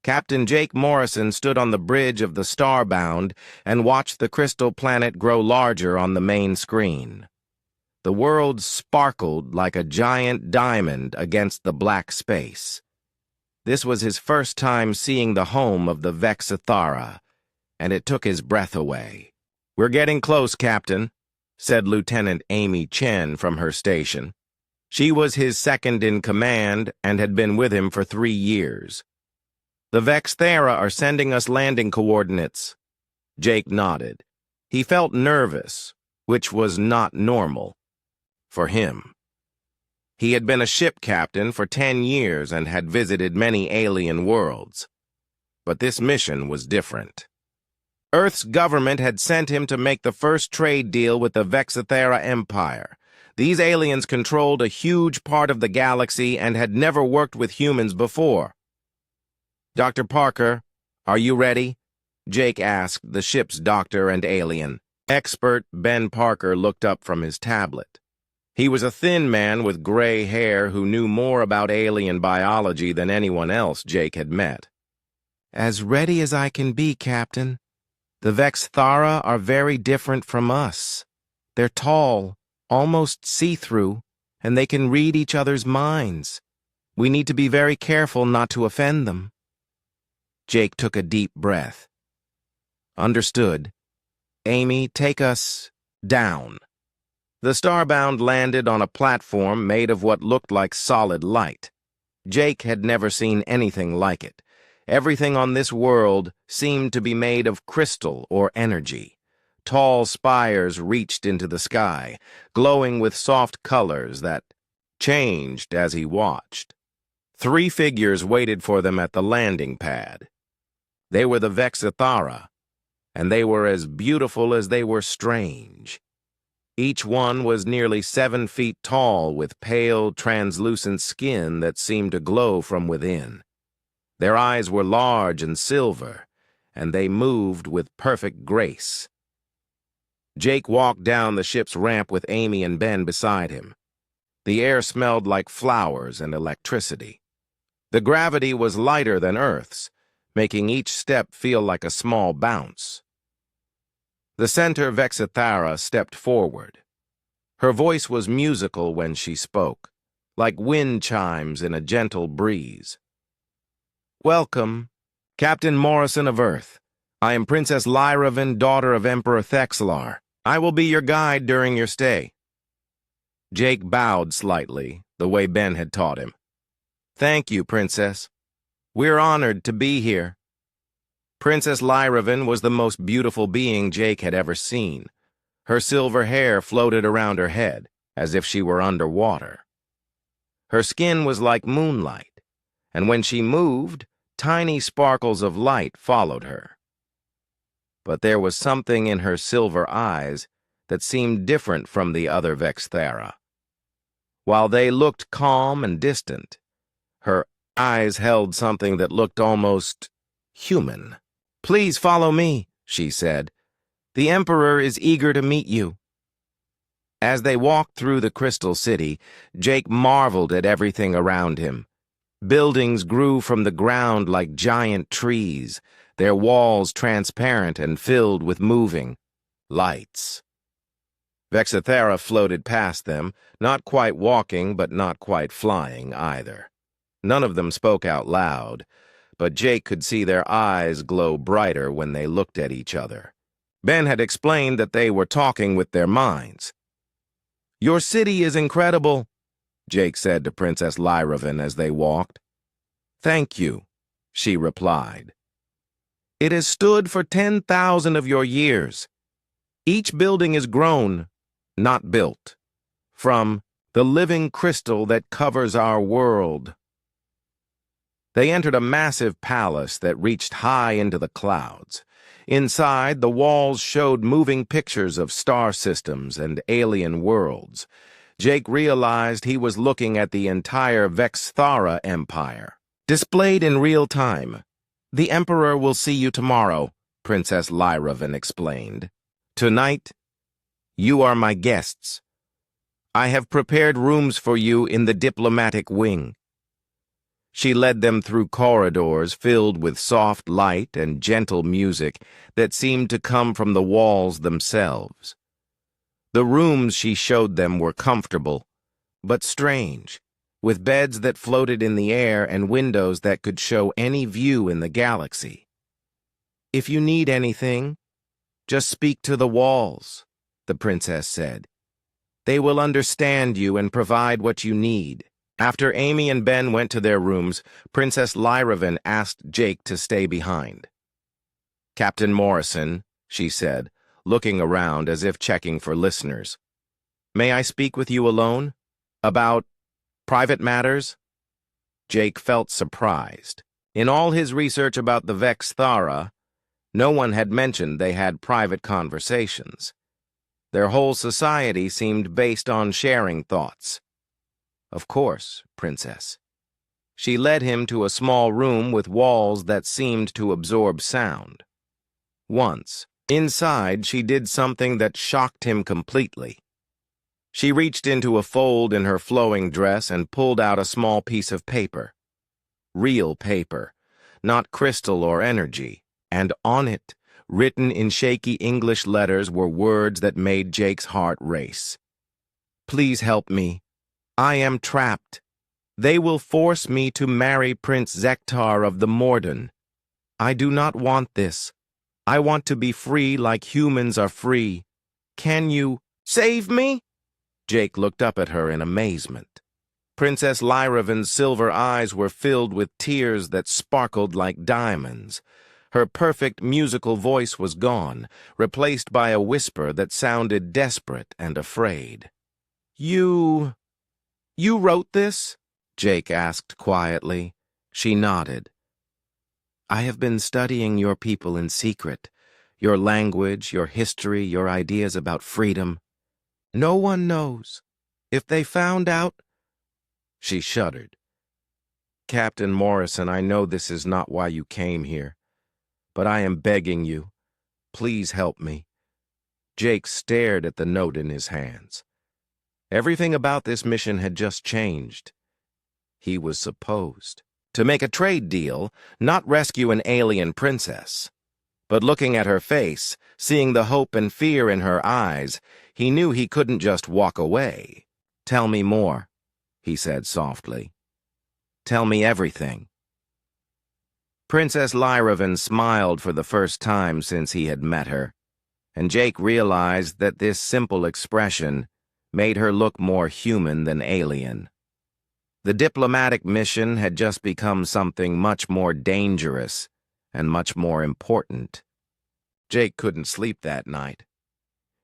Captain Jake Morrison stood on the bridge of the Starbound and watched the crystal planet grow larger on the main screen. The world sparkled like a giant diamond against the black space. This was his first time seeing the home of the Vexithara, and it took his breath away. "We're getting close, Captain," said Lieutenant Amy Chen from her station. She was his second in command and had been with him for 3 years. "The Vexithara are sending us landing coordinates." Jake nodded. He felt nervous, which was not normal for him. He had been a ship captain for 10 years and had visited many alien worlds. But this mission was different. Earth's government had sent him to make the first trade deal with the Vexithara Empire. These aliens controlled a huge part of the galaxy and had never worked with humans before. "Dr. Parker, are you ready?" Jake asked the ship's doctor and alien. Expert Ben Parker looked up from his tablet. He was a thin man with gray hair who knew more about alien biology than anyone else Jake had met. "As ready as I can be, Captain. The Vexithara are very different from us. They're tall, almost see-through, and they can read each other's minds. We need to be very careful not to offend them." Jake took a deep breath. "Understood. Amy, take us down." The Starbound landed on a platform made of what looked like solid light. Jake had never seen anything like it. Everything on this world seemed to be made of crystal or energy. Tall spires reached into the sky, glowing with soft colors that changed as he watched. 3 figures waited for them at the landing pad. They were the Vexithara, and they were as beautiful as they were strange. Each one was nearly 7 feet tall with pale, translucent skin that seemed to glow from within. Their eyes were large and silver, and they moved with perfect grace. Jake walked down the ship's ramp with Amy and Ben beside him. The air smelled like flowers and electricity. The gravity was lighter than Earth's, making each step feel like a small bounce. The center Vexithara stepped forward. Her voice was musical when she spoke, like wind chimes in a gentle breeze. "Welcome, Captain Morrison of Earth. I am Princess Lyravan, daughter of Emperor Thexlar. I will be your guide during your stay." Jake bowed slightly, the way Ben had taught him. "Thank you, Princess. We're honored to be here." Princess Lyravan was the most beautiful being Jake had ever seen. Her silver hair floated around her head, as if she were underwater. Her skin was like moonlight, and when she moved, tiny sparkles of light followed her. But there was something in her silver eyes that seemed different from the other Vexithara. While they looked calm and distant, her eyes held something that looked almost human. "Please follow me," she said. "The Emperor is eager to meet you." As they walked through the Crystal City, Jake marveled at everything around him. Buildings grew from the ground like giant trees, their walls transparent and filled with moving lights. Vexithara floated past them, not quite walking but not quite flying either. None of them spoke out loud, but Jake could see their eyes glow brighter when they looked at each other. Ben had explained that they were talking with their minds. "Your city is incredible," Jake said to Princess Lyravan as they walked. "Thank you," she replied. "It has stood for 10,000 of your years. Each building is grown, not built, from the living crystal that covers our world." They entered a massive palace that reached high into the clouds. Inside, the walls showed moving pictures of star systems and alien worlds. Jake realized he was looking at the entire Vexithara Empire, displayed in real time. "The Emperor will see you tomorrow," Princess Lyravan explained. "Tonight, you are my guests. I have prepared rooms for you in the diplomatic wing." She led them through corridors filled with soft light and gentle music that seemed to come from the walls themselves. The rooms she showed them were comfortable, but strange, with beds that floated in the air and windows that could show any view in the galaxy. "If you need anything, just speak to the walls," the princess said. "They will understand you and provide what you need." After Amy and Ben went to their rooms, Princess Lyravan asked Jake to stay behind. "Captain Morrison," she said, looking around as if checking for listeners. "May I speak with you alone? About private matters?" Jake felt surprised. In all his research about the Vex Thara, no one had mentioned they had private conversations. Their whole society seemed based on sharing thoughts. "Of course, Princess." She led him to a small room with walls that seemed to absorb sound. Once, inside, she did something that shocked him completely. She reached into a fold in her flowing dress and pulled out a small piece of paper. Real paper, not crystal or energy, and on it, written in shaky English letters, were words that made Jake's heart race. "Please help me. I am trapped. They will force me to marry Prince Zektar of the Morden. I do not want this. I want to be free like humans are free. Can you save me?" Jake looked up at her in amazement. Princess Lyravan's silver eyes were filled with tears that sparkled like diamonds. Her perfect musical voice was gone, replaced by a whisper that sounded desperate and afraid. You wrote this?" Jake asked quietly. She nodded. "I have been studying your people in secret, your language, your history, your ideas about freedom. No one knows. If they found out—" She shuddered. "Captain Morrison, I know this is not why you came here, but I am begging you. Please help me." Jake stared at the note in his hands. Everything about this mission had just changed. He was supposed to make a trade deal, not rescue an alien princess. But looking at her face, seeing the hope and fear in her eyes, he knew he couldn't just walk away. "Tell me more," he said softly. "Tell me everything." Princess Lyravan smiled for the first time since he had met her, and Jake realized that this simple expression made her look more human than alien. The diplomatic mission had just become something much more dangerous and much more important. Jake couldn't sleep that night.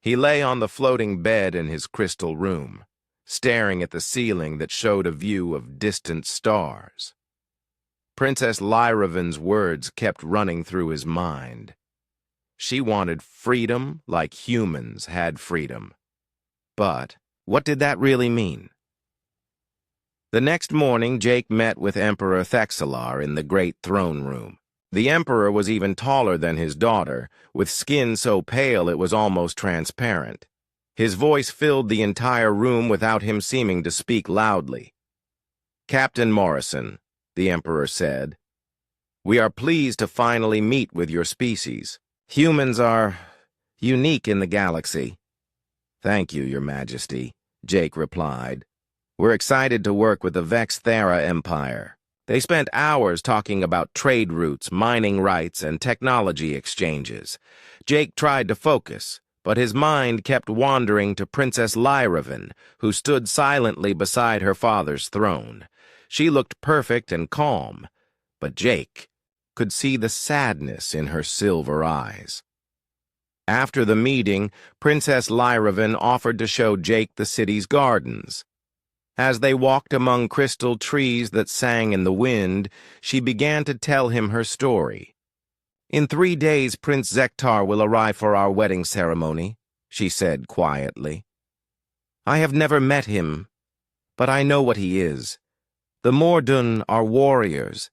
He lay on the floating bed in his crystal room, staring at the ceiling that showed a view of distant stars. Princess Lyravan's words kept running through his mind. She wanted freedom like humans had freedom. But what did that really mean? The next morning, Jake met with Emperor Thexalar in the great throne room. The Emperor was even taller than his daughter, with skin so pale it was almost transparent. His voice filled the entire room without him seeming to speak loudly. "Captain Morrison," the Emperor said, "we are pleased to finally meet with your species. Humans are unique in the galaxy." "Thank you, Your Majesty," Jake replied. "We're excited to work with the Vex Thara Empire." They spent hours talking about trade routes, mining rights, and technology exchanges. Jake tried to focus, but his mind kept wandering to Princess Lyravan, who stood silently beside her father's throne. She looked perfect and calm, but Jake could see the sadness in her silver eyes. After the meeting, Princess Lyravan offered to show Jake the city's gardens. As they walked among crystal trees that sang in the wind, she began to tell him her story. "In 3 days, Prince Zektar will arrive for our wedding ceremony," she said quietly. "I have never met him, but I know what he is. The Morden are warriors.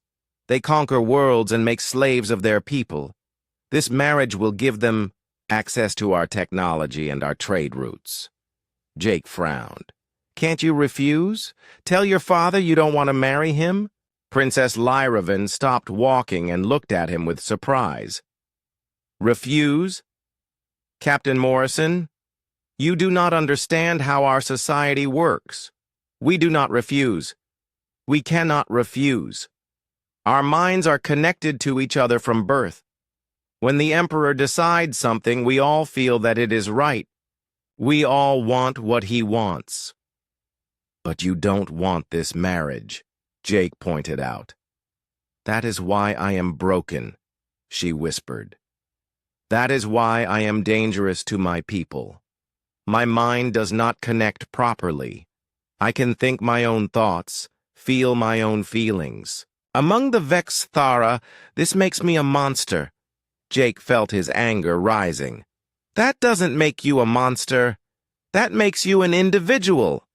They conquer worlds and make slaves of their people. This marriage will give them access to our technology and our trade routes." Jake frowned. "Can't you refuse? Tell your father you don't want to marry him?" Princess Lyravan stopped walking and looked at him with surprise. Refuse? Captain Morrison, you do not understand how our society works. We do not refuse. We cannot refuse. Our minds are connected to each other from birth. When the Emperor decides something, we all feel that it is right. We all want what he wants. But you don't want this marriage, Jake pointed out. That is why I am broken, she whispered. That is why I am dangerous to my people. My mind does not connect properly. I can think my own thoughts, feel my own feelings. Among the Vexthara, this makes me a monster. Jake felt his anger rising. That doesn't make you a monster. That makes you an individual.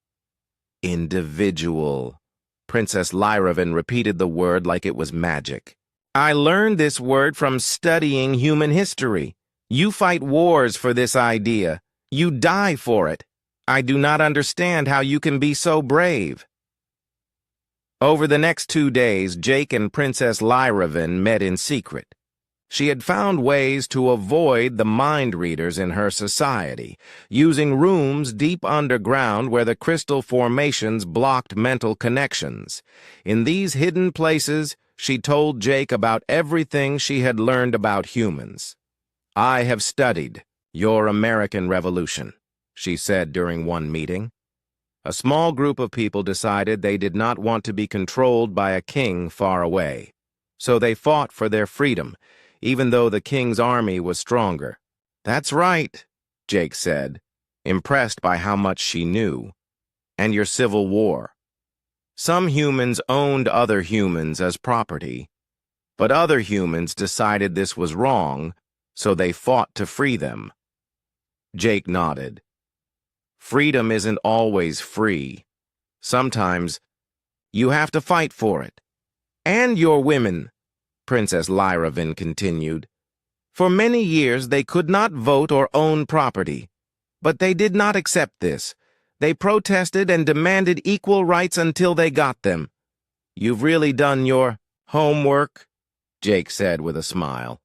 Individual. Princess Lyravan repeated the word like it was magic. I learned this word from studying human history. You fight wars for this idea. You die for it. I do not understand how you can be so brave. Over the next 2 days, Jake and Princess Lyravan met in secret. She had found ways to avoid the mind readers in her society, using rooms deep underground where the crystal formations blocked mental connections. In these hidden places, she told Jake about everything she had learned about humans. I have studied your American Revolution, she said during one meeting. A small group of people decided they did not want to be controlled by a king far away. So they fought for their freedom, even though the king's army was stronger. That's right, Jake said, impressed by how much she knew. And your Civil War. Some humans owned other humans as property, but other humans decided this was wrong, so they fought to free them. Jake nodded. Freedom isn't always free. Sometimes you have to fight for it. And your women, Princess Lyravan continued. For many years they could not vote or own property. But they did not accept this. They protested and demanded equal rights until they got them. You've really done your homework, Jake said with a smile.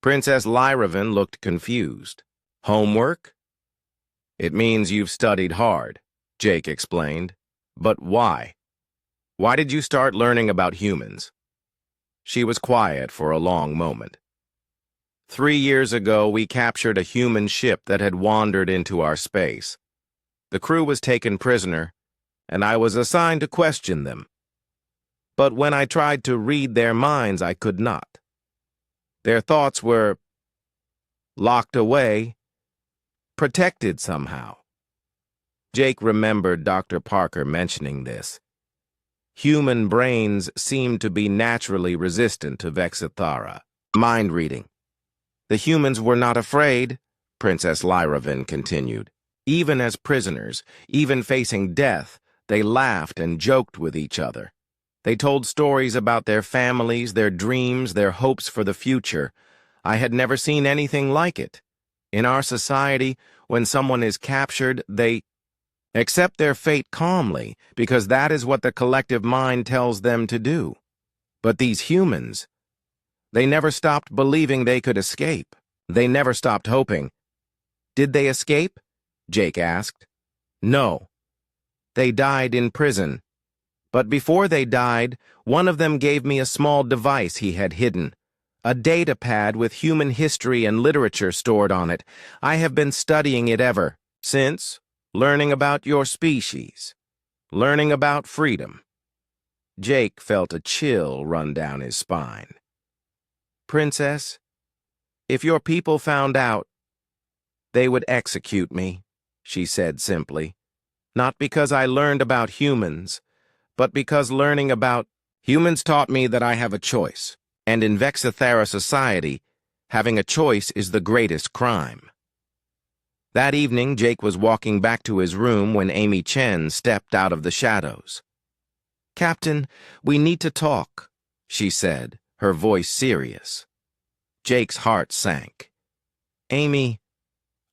Princess Lyravan looked confused. Homework? It means you've studied hard, Jake explained. But why? Why did you start learning about humans? She was quiet for a long moment. 3 years ago, we captured a human ship that had wandered into our space. The crew was taken prisoner, and I was assigned to question them. But when I tried to read their minds, I could not. Their thoughts were locked away, protected somehow. Jake remembered Dr. Parker mentioning this. Human brains seemed to be naturally resistant to Vexithara. Mind reading. The humans were not afraid, Princess Lyravan continued. Even as prisoners, even facing death, they laughed and joked with each other. They told stories about their families, their dreams, their hopes for the future. I had never seen anything like it. In our society, when someone is captured, they accept their fate calmly, because that is what the collective mind tells them to do. But these humans, they never stopped believing they could escape. They never stopped hoping. Did they escape? Jake asked. No. They died in prison. But before they died, one of them gave me a small device he had hidden. A data pad with human history and literature stored on it. I have been studying it ever since, learning about your species, learning about freedom. Jake felt a chill run down his spine. Princess, if your people found out, they would execute me, she said simply. Not because I learned about humans, but because learning about humans taught me that I have a choice. And in Vexithara society, having a choice is the greatest crime. That evening, Jake was walking back to his room when Amy Chen stepped out of the shadows. Captain, we need to talk, she said, her voice serious. Jake's heart sank. Amy,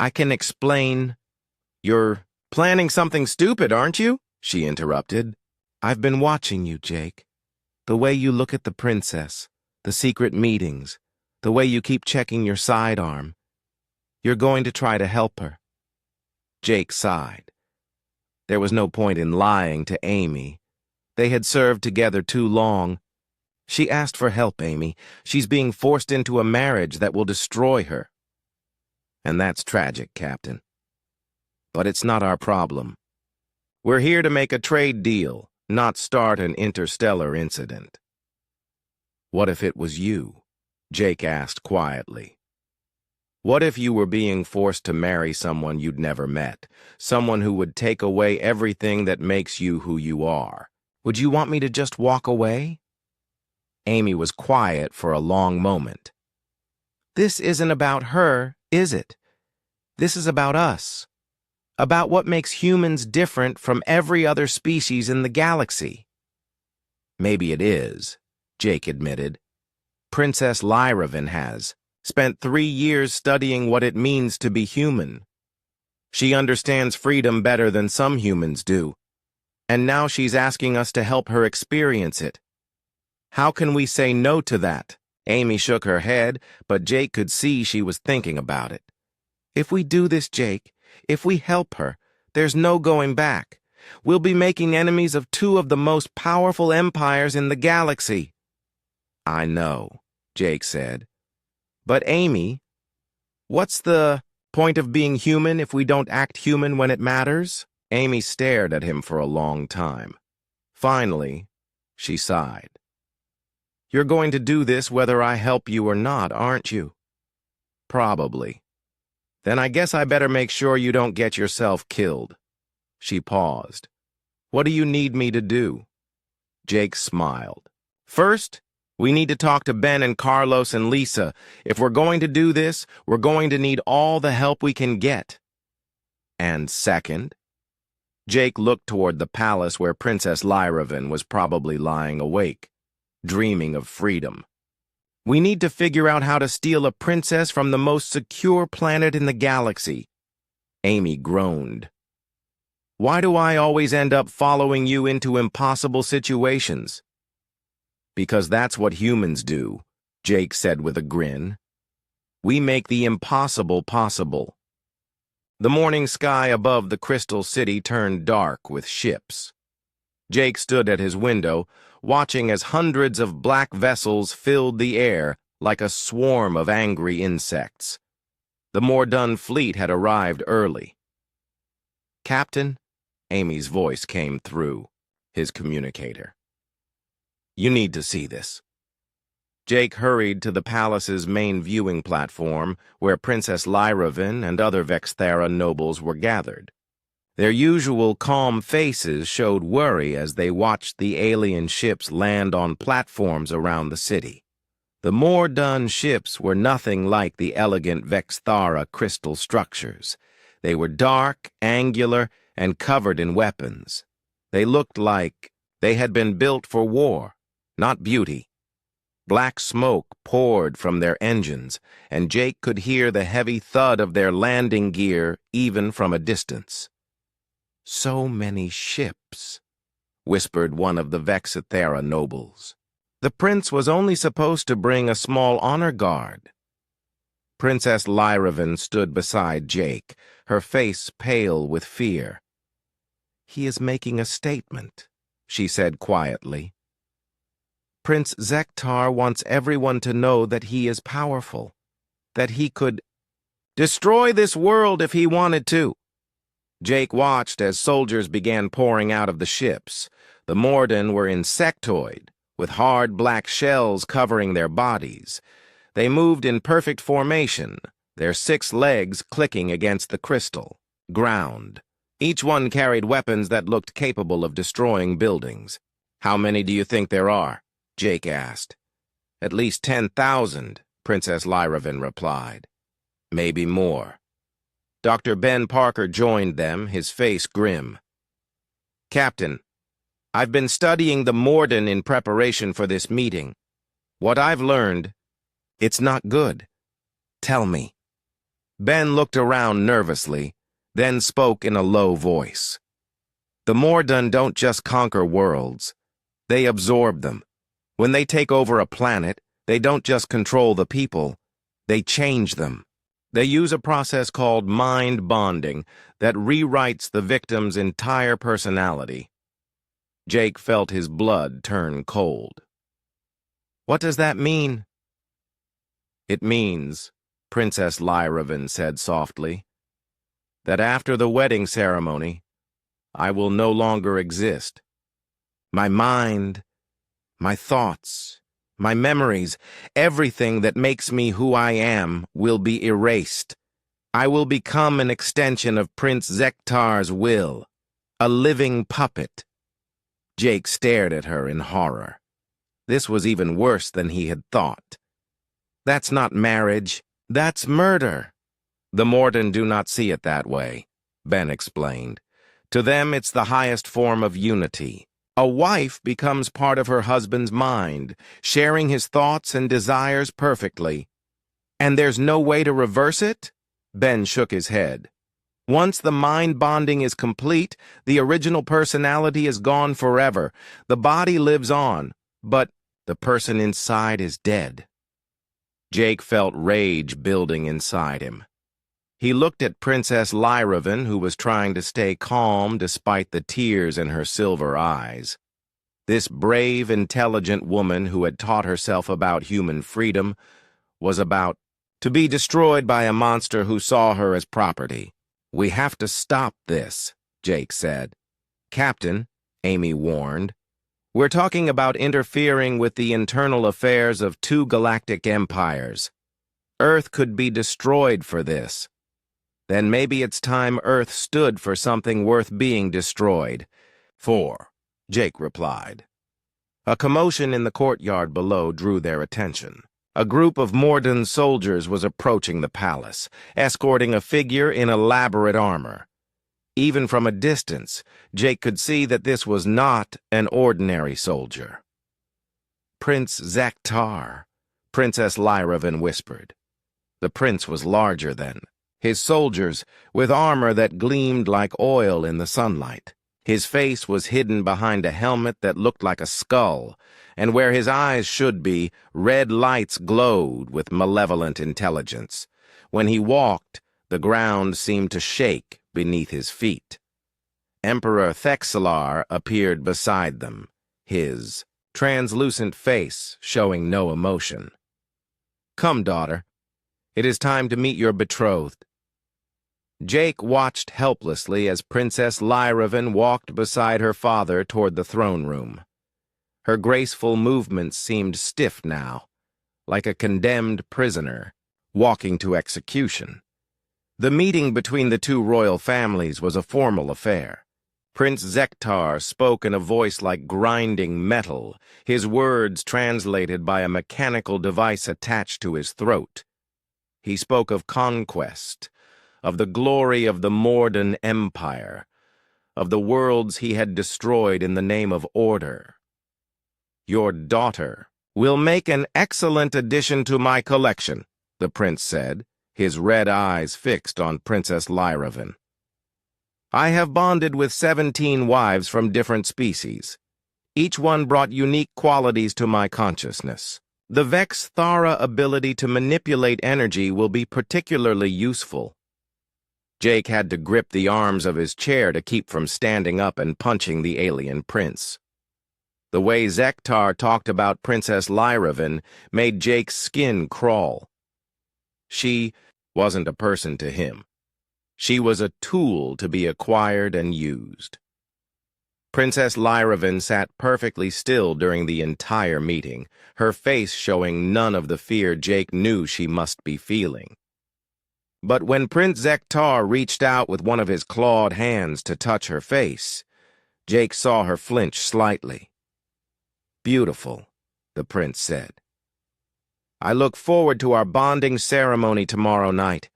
I can explain. You're planning something stupid, aren't you? She interrupted. I've been watching you, Jake. The way you look at the princess, the secret meetings, the way you keep checking your sidearm. You're going to try to help her." Jake sighed. There was no point in lying to Amy. They had served together too long. "She asked for help, Amy. She's being forced into a marriage that will destroy her." "And that's tragic, Captain. But it's not our problem. We're here to make a trade deal, not start an interstellar incident." "What if it was you?" Jake asked quietly. "What if you were being forced to marry someone you'd never met, someone who would take away everything that makes you who you are? Would you want me to just walk away?" Amy was quiet for a long moment. "This isn't about her, is it? This is about us. About what makes humans different from every other species in the galaxy." "Maybe it is," Jake admitted. "Princess Lyravan has spent 3 years studying what it means to be human. She understands freedom better than some humans do, and now she's asking us to help her experience it. How can we say no to that?" Amy shook her head, but Jake could see she was thinking about it. "If we do this, Jake, if we help her, there's no going back. We'll be making enemies of 2 of the most powerful empires in the galaxy." "I know," Jake said. "But Amy, what's the point of being human if we don't act human when it matters?" Amy stared at him for a long time. Finally, she sighed. "You're going to do this whether I help you or not, aren't you?" "Probably. Then I guess I better make sure you don't get yourself killed." She paused. "What do you need me to do?" Jake smiled. "First, we need to talk to Ben and Carlos and Lisa. If we're going to do this, we're going to need all the help we can get." "And second?" Jake looked toward the palace where Princess Lyravan was probably lying awake, dreaming of freedom. "We need to figure out how to steal a princess from the most secure planet in the galaxy." Amy groaned. "Why do I always end up following you into impossible situations?" "Because that's what humans do," Jake said with a grin. "We make the impossible possible." The morning sky above the Crystal City turned dark with ships. Jake stood at his window, watching as hundreds of black vessels filled the air like a swarm of angry insects. The Mordun fleet had arrived early. "Captain," Amy's voice came through his communicator. "You need to see this." Jake hurried to the palace's main viewing platform, where Princess Lyravan and other Vexthera nobles were gathered. Their usual calm faces showed worry as they watched the alien ships land on platforms around the city. The Mordun ships were nothing like the elegant Vexthara crystal structures. They were dark, angular, and covered in weapons. They looked like they had been built for war, not beauty. Black smoke poured from their engines, and Jake could hear the heavy thud of their landing gear even from a distance. "So many ships," whispered one of the Vexthera nobles. "The prince was only supposed to bring a small honor guard." Princess Lyravan stood beside Jake, her face pale with fear. "He is making a statement," she said quietly. "Prince Zektar wants everyone to know that he is powerful, that he could destroy this world if he wanted to." Jake watched as soldiers began pouring out of the ships. The Mordun were insectoid, with hard black shells covering their bodies. They moved in perfect formation, their 6 legs clicking against the crystal ground. Each one carried weapons that looked capable of destroying buildings. "How many do you think there are?" Jake asked. "At least 10,000, Princess Lyravan replied. "Maybe more." Dr. Ben Parker joined them, his face grim. "Captain, I've been studying the Mordun in preparation for this meeting. What I've learned, it's not good. Tell me." Ben looked around nervously, then spoke in a low voice. "The Mordun don't just conquer worlds. They absorb them. When they take over a planet, they don't just control the people, they change them. They use a process called mind bonding that rewrites the victim's entire personality. Jake felt his blood turn cold. What does that mean? It means, Princess Lyravan said softly, that after the wedding ceremony, I will no longer exist. My mind, my thoughts, my memories, everything that makes me who I am will be erased. I will become an extension of Prince Zektar's will, a living puppet. Jake stared at her in horror. This was even worse than he had thought. That's not marriage, that's murder. The Morden do not see it that way, Ben explained. To them, it's the highest form of unity. A wife becomes part of her husband's mind, sharing his thoughts and desires perfectly. And there's no way to reverse it? Ben shook his head. Once the mind bonding is complete, the original personality is gone forever. The body lives on, but the person inside is dead. Jake felt rage building inside him. He looked at Princess Lyravan, who was trying to stay calm despite the tears in her silver eyes. This brave, intelligent woman who had taught herself about human freedom was about to be destroyed by a monster who saw her as property. We have to stop this, Jake said. Captain, Amy warned, we're talking about interfering with the internal affairs of two galactic empires. Earth could be destroyed for this. Then maybe it's time Earth stood for something worth being destroyed. For, Jake replied. A commotion in the courtyard below drew their attention. A group of Morden soldiers was approaching the palace, escorting a figure in elaborate armor. Even from a distance, Jake could see that this was not an ordinary soldier. Prince Zektar, Princess Lyravan whispered. The prince was larger than his soldiers, with armor that gleamed like oil in the sunlight. His face was hidden behind a helmet that looked like a skull, and where his eyes should be, red lights glowed with malevolent intelligence. When he walked, the ground seemed to shake beneath his feet. Emperor Thexelar appeared beside them, his translucent face showing no emotion. Come, daughter. It is time to meet your betrothed. Jake watched helplessly as Princess Lyravan walked beside her father toward the throne room. Her graceful movements seemed stiff now, like a condemned prisoner walking to execution. The meeting between the two royal families was a formal affair. Prince Zektar spoke in a voice like grinding metal, his words translated by a mechanical device attached to his throat. He spoke of conquest, of the glory of the Morden Empire, of the worlds he had destroyed in the name of order. Your daughter will make an excellent addition to my collection, the prince said, his red eyes fixed on Princess Lyravan. I have bonded with 17 wives from different species. Each one brought unique qualities to my consciousness. The Vex Thara ability to manipulate energy will be particularly useful. Jake had to grip the arms of his chair to keep from standing up and punching the alien prince. The way Zektar talked about Princess Lyravan made Jake's skin crawl. She wasn't a person to him. She was a tool to be acquired and used. Princess Lyravan sat perfectly still during the entire meeting, her face showing none of the fear Jake knew she must be feeling. But when Prince Zektar reached out with one of his clawed hands to touch her face, Jake saw her flinch slightly. Beautiful, the prince said. I look forward to our bonding ceremony tomorrow night.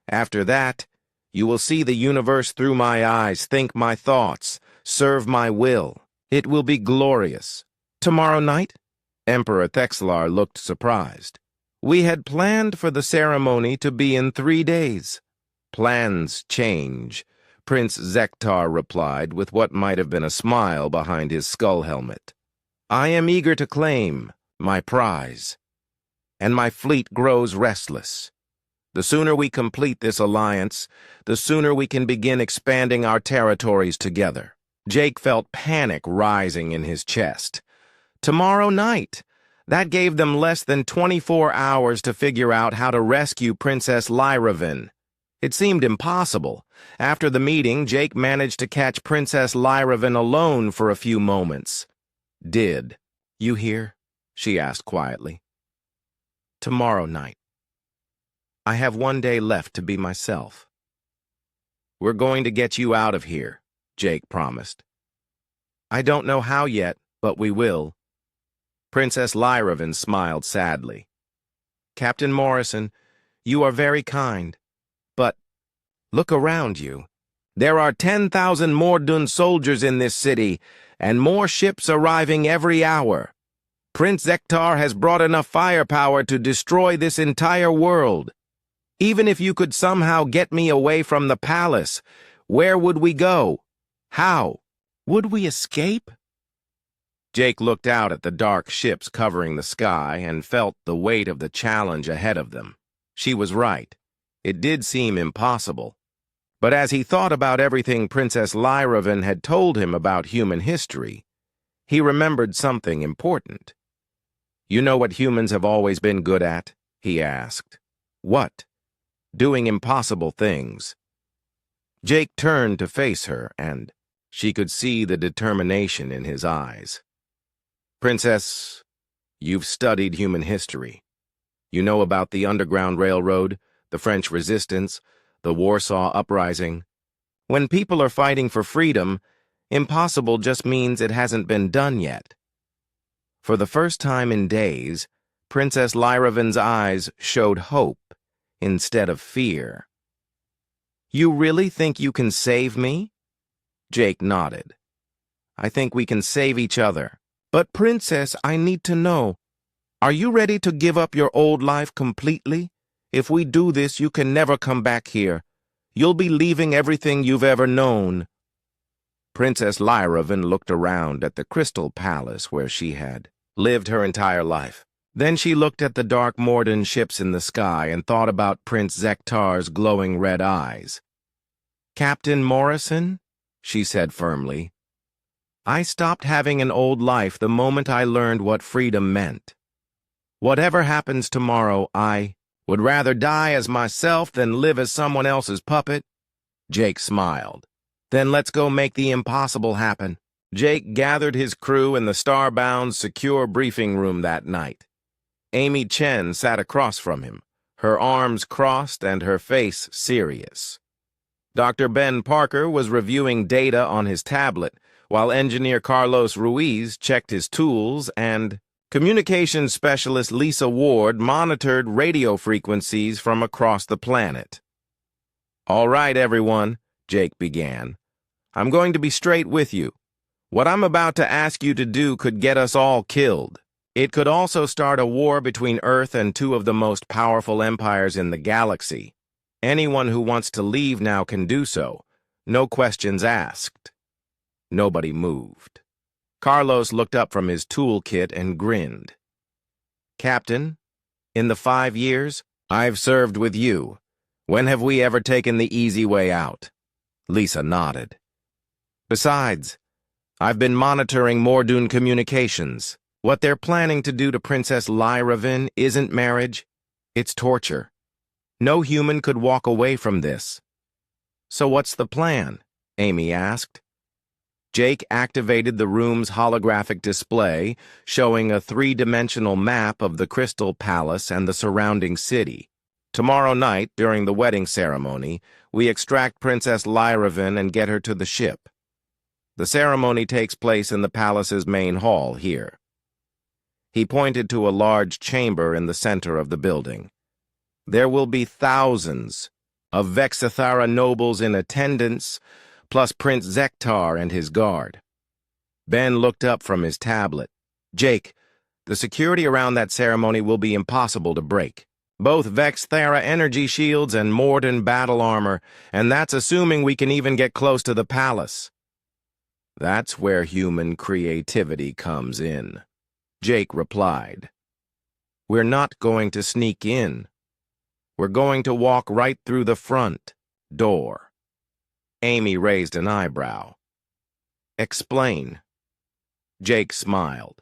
After that, you will see the universe through my eyes, think my thoughts, serve my will. It will be glorious. Tomorrow night? Emperor Thexelar looked surprised. We had planned for the ceremony to be in 3 days. Plans change, Prince Zektar replied with what might have been a smile behind his skull helmet. I am eager to claim my prize, and my fleet grows restless. The sooner we complete this alliance, the sooner we can begin expanding our territories together. Jake felt panic rising in his chest. Tomorrow night! That gave them less than 24 hours to figure out how to rescue Princess Lyravan. It seemed impossible. After the meeting, Jake managed to catch Princess Lyravan alone for a few moments. "Did you hear?" she asked quietly. "Tomorrow night. I have one day left to be myself." "We're going to get you out of here," Jake promised. "I don't know how yet, but we will." Princess Lyravan smiled sadly. "Captain Morrison, you are very kind, but look around you. There are 10,000 Mordun soldiers in this city, and more ships arriving every hour. Prince Zektar has brought enough firepower to destroy this entire world. Even if you could somehow get me away from the palace, where would we go? How? Would we escape?" Jake looked out at the dark ships covering the sky and felt the weight of the challenge ahead of them. She was right. It did seem impossible. But as he thought about everything Princess Lyravan had told him about human history, he remembered something important. "You know what humans have always been good at?" he asked. "What?" "Doing impossible things." Jake turned to face her, and she could see the determination in his eyes. "Princess, you've studied human history. You know about the Underground Railroad, the French Resistance, the Warsaw Uprising. When people are fighting for freedom, impossible just means it hasn't been done yet." For the first time in days, Princess Lyravan's eyes showed hope instead of fear. "You really think you can save me?" Jake nodded. "I think we can save each other. But Princess, I need to know, are you ready to give up your old life completely? If we do this, you can never come back here. You'll be leaving everything you've ever known." Princess Lyravan looked around at the Crystal Palace where she had lived her entire life. Then she looked at the dark Morden ships in the sky and thought about Prince Zektar's glowing red eyes. "Captain Morrison," she said firmly, "I stopped having an old life the moment I learned what freedom meant. Whatever happens tomorrow, I would rather die as myself than live as someone else's puppet." Jake smiled. "Then let's go make the impossible happen." Jake gathered his crew in the Starbound's secure briefing room that night. Amy Chen sat across from him, her arms crossed and her face serious. Dr. Ben Parker was reviewing data on his tablet, while engineer Carlos Ruiz checked his tools and communications specialist Lisa Ward monitored radio frequencies from across the planet. "All right, everyone," Jake began. "I'm going to be straight with you. What I'm about to ask you to do could get us all killed. It could also start a war between Earth and two of the most powerful empires in the galaxy. Anyone who wants to leave now can do so. No questions asked." Nobody moved. Carlos looked up from his toolkit and grinned. "Captain, in the 5 years I've served with you, when have we ever taken the easy way out?" Lisa nodded. "Besides, I've been monitoring Mordun communications. What they're planning to do to Princess Lyravan isn't marriage, it's torture. No human could walk away from this." "So what's the plan?" Amy asked. Jake activated the room's holographic display, showing a 3-dimensional map of the Crystal Palace and the surrounding city. "Tomorrow night, during the wedding ceremony, we extract Princess Lyravan and get her to the ship. The ceremony takes place in the palace's main hall here." He pointed to a large chamber in the center of the building. "There will be thousands of Vexithara nobles in attendance, plus Prince Zektar and his guard." Ben looked up from his tablet. "Jake, the security around that ceremony will be impossible to break. Both Vexithara energy shields and Morden battle armor, and that's assuming we can even get close to the palace." That's where human creativity comes in, Jake replied. We're not going to sneak in. We're going to walk right through the front door. Amy raised an eyebrow. Explain. Jake smiled.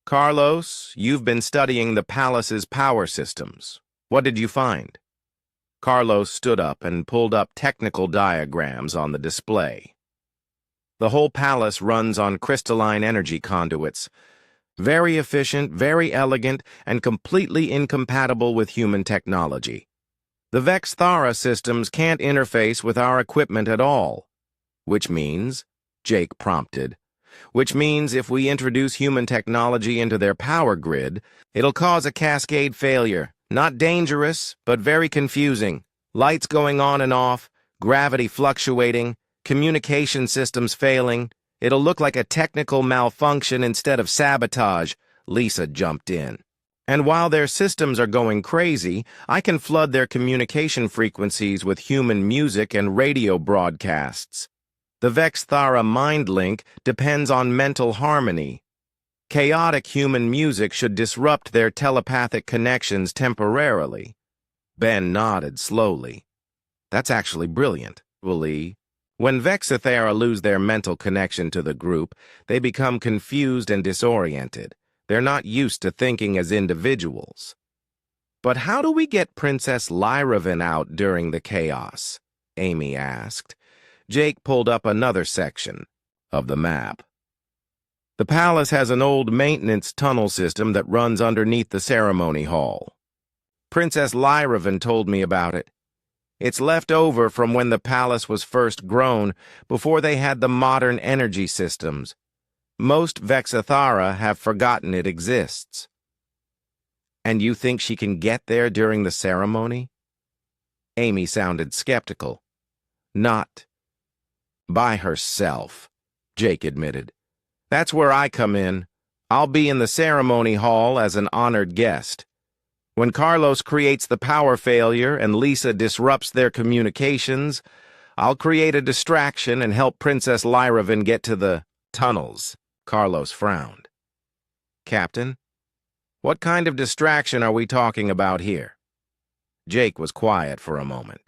Carlos, you've been studying the palace's power systems. What did you find? Carlos stood up and pulled up technical diagrams on the display. The whole palace runs on crystalline energy conduits. Very efficient, very elegant, and completely incompatible with human technology. The Vexthara systems can't interface with our equipment at all. Which means, Jake prompted, which means if we introduce human technology into their power grid, it'll cause a cascade failure. Not dangerous, but very confusing. Lights going on and off, gravity fluctuating, communication systems failing. It'll look like a technical malfunction instead of sabotage, Lisa jumped in. And while their systems are going crazy, I can flood their communication frequencies with human music and radio broadcasts. The Vexthara mind link depends on mental harmony. Chaotic human music should disrupt their telepathic connections temporarily. Ben nodded slowly. That's actually brilliant, Willie. When Vexthara lose their mental connection to the group, they become confused and disoriented. They're not used to thinking as individuals. But how do we get Princess Lyravan out during the chaos? Amy asked. Jake pulled up another section of the map. The palace has an old maintenance tunnel system that runs underneath the ceremony hall. Princess Lyravan told me about it. It's left over from when the palace was first grown, before they had the modern energy systems. Most Vexthara have forgotten it exists. And you think she can get there during the ceremony? Amy sounded skeptical. Not by herself, Jake admitted. That's where I come in. I'll be in the ceremony hall as an honored guest. When Carlos creates the power failure and Lisa disrupts their communications, I'll create a distraction and help Princess Lyravan get to the tunnels. Carlos frowned. Captain, what kind of distraction are we talking about here? Jake was quiet for a moment.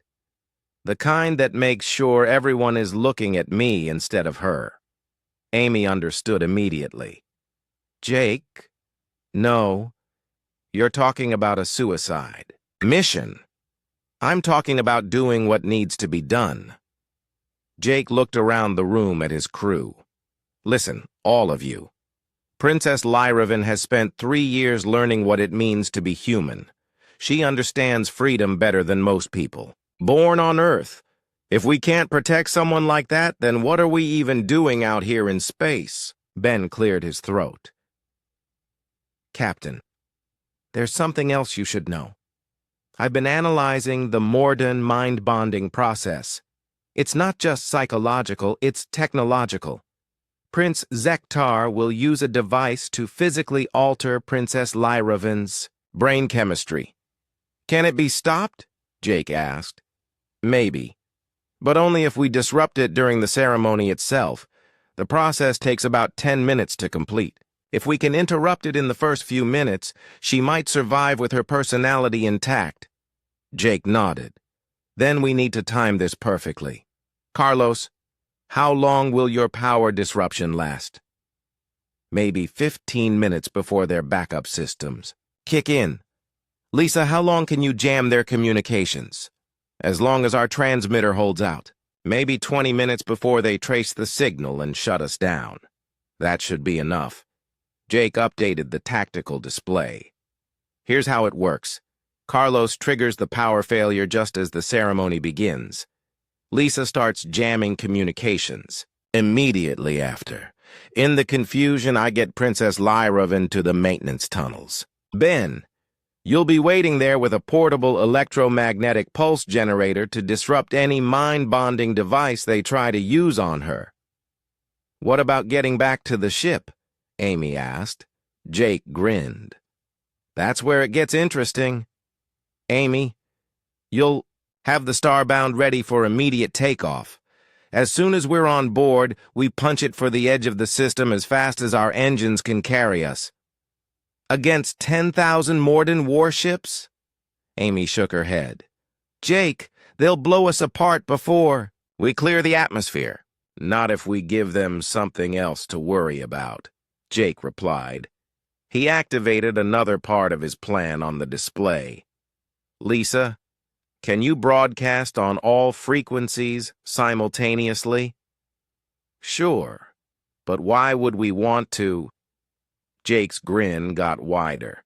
The kind that makes sure everyone is looking at me instead of her. Amy understood immediately. Jake? No. You're talking about a suicide mission. I'm talking about doing what needs to be done. Jake looked around the room at his crew. Listen, all of you. Princess Lyravan has spent 3 years learning what it means to be human. She understands freedom better than most people. Born on Earth. If we can't protect someone like that, then what are we even doing out here in space? Ben cleared his throat. Captain, there's something else you should know. I've been analyzing the Morden mind-bonding process. It's not just psychological, it's technological. Prince Zektar will use a device to physically alter Princess Lyravan's brain chemistry. Can it be stopped? Jake asked. Maybe. But only if we disrupt it during the ceremony itself. The process takes about 10 minutes to complete. If we can interrupt it in the first few minutes, she might survive with her personality intact. Jake nodded. Then we need to time this perfectly. Carlos, how long will your power disruption last? Maybe 15 minutes before their backup systems kick in. Lisa, how long can you jam their communications? As long as our transmitter holds out. Maybe 20 minutes before they trace the signal and shut us down. That should be enough. Jake updated the tactical display. Here's how it works. Carlos triggers the power failure just as the ceremony begins. Lisa starts jamming communications. Immediately after. In the confusion, I get Princess Lyravan to the maintenance tunnels. Ben, you'll be waiting there with a portable electromagnetic pulse generator to disrupt any mind-bonding device they try to use on her. What about getting back to the ship? Amy asked. Jake grinned. That's where it gets interesting. Amy, you'll have the Starbound ready for immediate takeoff. As soon as we're on board, we punch it for the edge of the system as fast as our engines can carry us. Against 10,000 Morden warships? Amy shook her head. Jake, they'll blow us apart before we clear the atmosphere. Not if we give them something else to worry about, Jake replied. He activated another part of his plan on the display. Lisa, can you broadcast on all frequencies simultaneously? Sure, but why would we want to? Jake's grin got wider.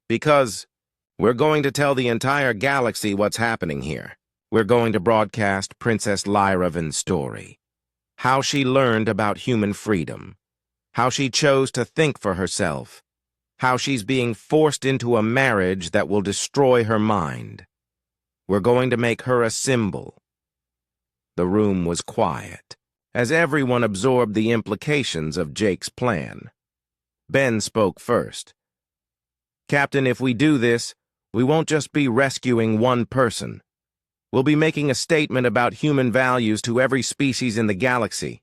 Because we're going to tell the entire galaxy what's happening here. We're going to broadcast Princess Lyraven's story. How she learned about human freedom. How she chose to think for herself. How she's being forced into a marriage that will destroy her mind. We're going to make her a symbol. The room was quiet, as everyone absorbed the implications of Jake's plan. Ben spoke first. Captain, if we do this, we won't just be rescuing one person. We'll be making a statement about human values to every species in the galaxy.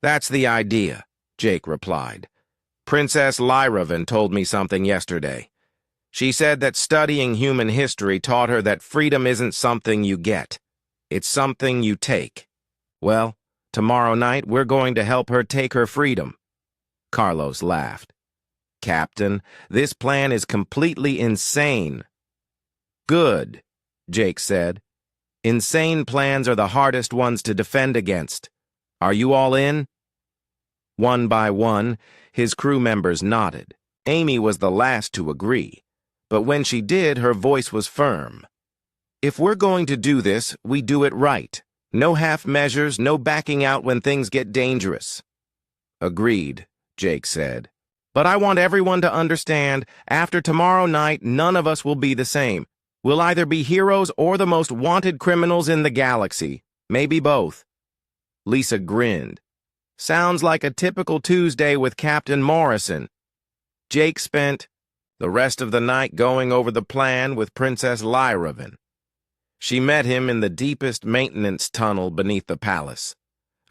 That's the idea, Jake replied. Princess Lyraven told me something yesterday. She said that studying human history taught her that freedom isn't something you get. It's something you take. Well, tomorrow night we're going to help her take her freedom. Carlos laughed. Captain, this plan is completely insane. Good, Jake said. Insane plans are the hardest ones to defend against. Are you all in? One by one, his crew members nodded. Amy was the last to agree. But when she did, her voice was firm. If we're going to do this, we do it right. No half measures, no backing out when things get dangerous. Agreed, Jake said. But I want everyone to understand, after tomorrow night, none of us will be the same. We'll either be heroes or the most wanted criminals in the galaxy. Maybe both. Lisa grinned. Sounds like a typical Tuesday with Captain Morrison. Jake spent the rest of the night going over the plan with Princess Lyraven. She met him in the deepest maintenance tunnel beneath the palace,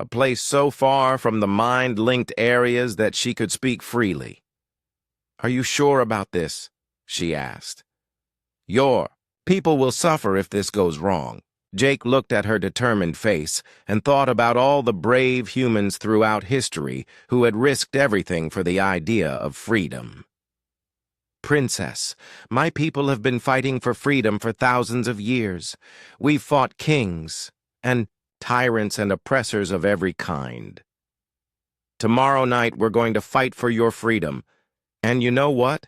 a place so far from the mind-linked areas that she could speak freely. Are you sure about this? She asked. Your people will suffer if this goes wrong. Jake looked at her determined face and thought about all the brave humans throughout history who had risked everything for the idea of freedom. Princess, my people have been fighting for freedom for thousands of years. We've fought kings and tyrants and oppressors of every kind. Tomorrow night we're going to fight for your freedom. And you know what?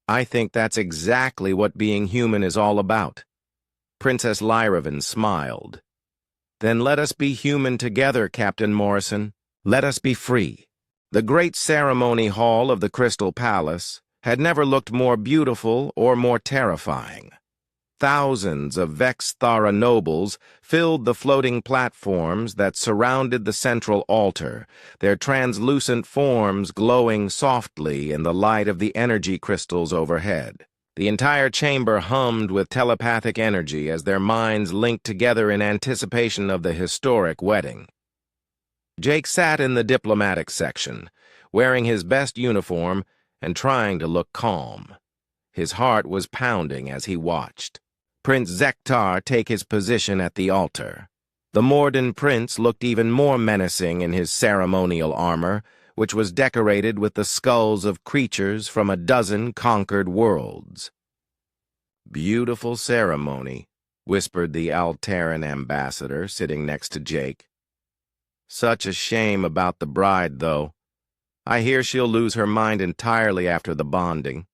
I think that's exactly what being human is all about. Princess Lyraven smiled. Then let us be human together, Captain Morrison. Let us be free. The great ceremony hall of the Crystal Palace had never looked more beautiful or more terrifying. Thousands of Vexthara nobles filled the floating platforms that surrounded the central altar, their translucent forms glowing softly in the light of the energy crystals overhead. The entire chamber hummed with telepathic energy as their minds linked together in anticipation of the historic wedding. Jake sat in the diplomatic section, wearing his best uniform and trying to look calm. His heart was pounding as he watched Prince Zektar take his position at the altar. The Morden prince looked even more menacing in his ceremonial armor, which was decorated with the skulls of creatures from a dozen conquered worlds. Beautiful ceremony, whispered the Alteran ambassador sitting next to Jake. Such a shame about the bride, though. I hear she'll lose her mind entirely after the bonding.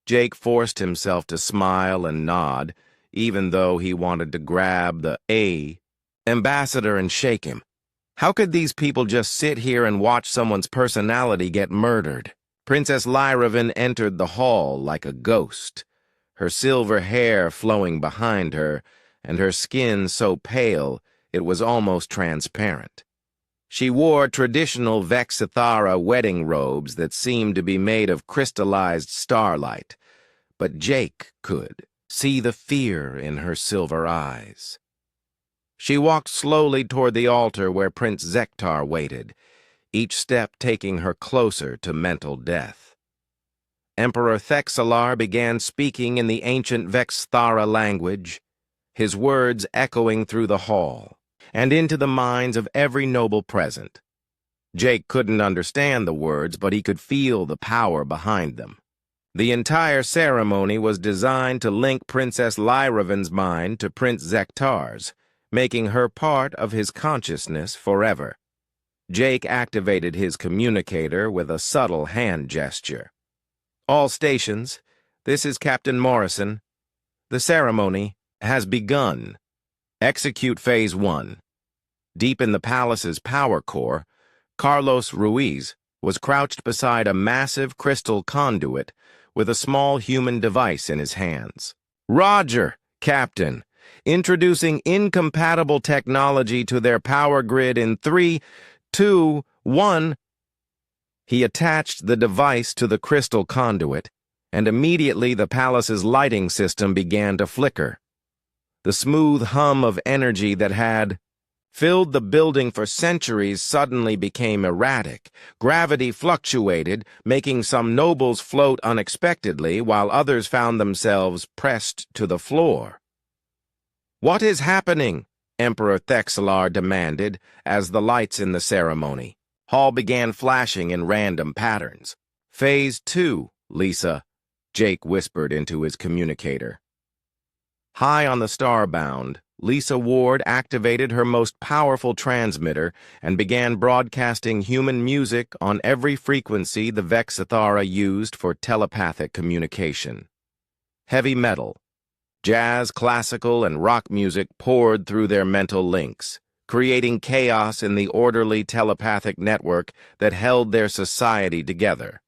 Jake forced himself to smile and nod, even though he wanted to grab the ambassador and shake him. How could these people just sit here and watch someone's personality get murdered? Princess Lyraven entered the hall like a ghost, her silver hair flowing behind her, and her skin so pale it was almost transparent. She wore traditional Vexithara wedding robes that seemed to be made of crystallized starlight, but Jake could see the fear in her silver eyes. She walked slowly toward the altar where Prince Zektar waited, each step taking her closer to mental death. Emperor Thexalar began speaking in the ancient Vexthara language, his words echoing through the hall and into the minds of every noble present. Jake couldn't understand the words, but he could feel the power behind them. The entire ceremony was designed to link Princess Lyraven's mind to Prince Zektar's, making her part of his consciousness forever. Jake activated his communicator with a subtle hand gesture. "All stations, this is Captain Morrison. The ceremony has begun. Execute Phase 1. Deep in the palace's power core, Carlos Ruiz was crouched beside a massive crystal conduit with a small human device in his hands. "Roger, Captain. Introducing incompatible technology to their power grid in 3, 2, 1. He attached the device to the crystal conduit, and immediately the palace's lighting system began to flicker. The smooth hum of energy that had filled the building for centuries suddenly became erratic. Gravity fluctuated, making some nobles float unexpectedly, while others found themselves pressed to the floor. "What is happening?" Emperor Thexalar demanded as the lights in the ceremony hall began flashing in random patterns. "Phase 2, Lisa," Jake whispered into his communicator. High on the Starbound, Lisa Ward activated her most powerful transmitter and began broadcasting human music on every frequency the Vexithara used for telepathic communication. Heavy metal, jazz, classical, and rock music poured through their mental links, creating chaos in the orderly telepathic network that held their society together.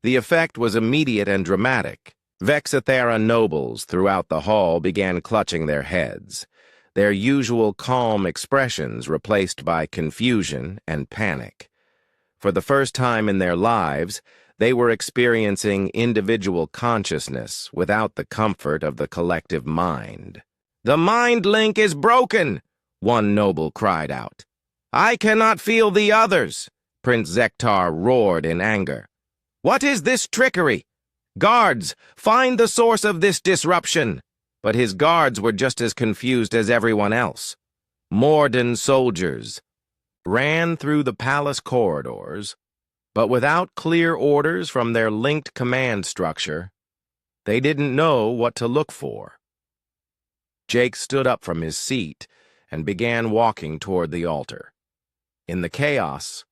The effect was immediate and dramatic. Vexithara nobles throughout the hall began clutching their heads, their usual calm expressions replaced by confusion and panic. For the first time in their lives, they were experiencing individual consciousness without the comfort of the collective mind. "The mind link is broken!" one noble cried out. "I cannot feel the others!" Prince Zektar roared in anger. "What is this trickery? Guards, find the source of this disruption!" But his guards were just as confused as everyone else. Morden soldiers ran through the palace corridors, but without clear orders from their linked command structure, they didn't know what to look for. Jake stood up from his seat and began walking toward the altar. In the chaos,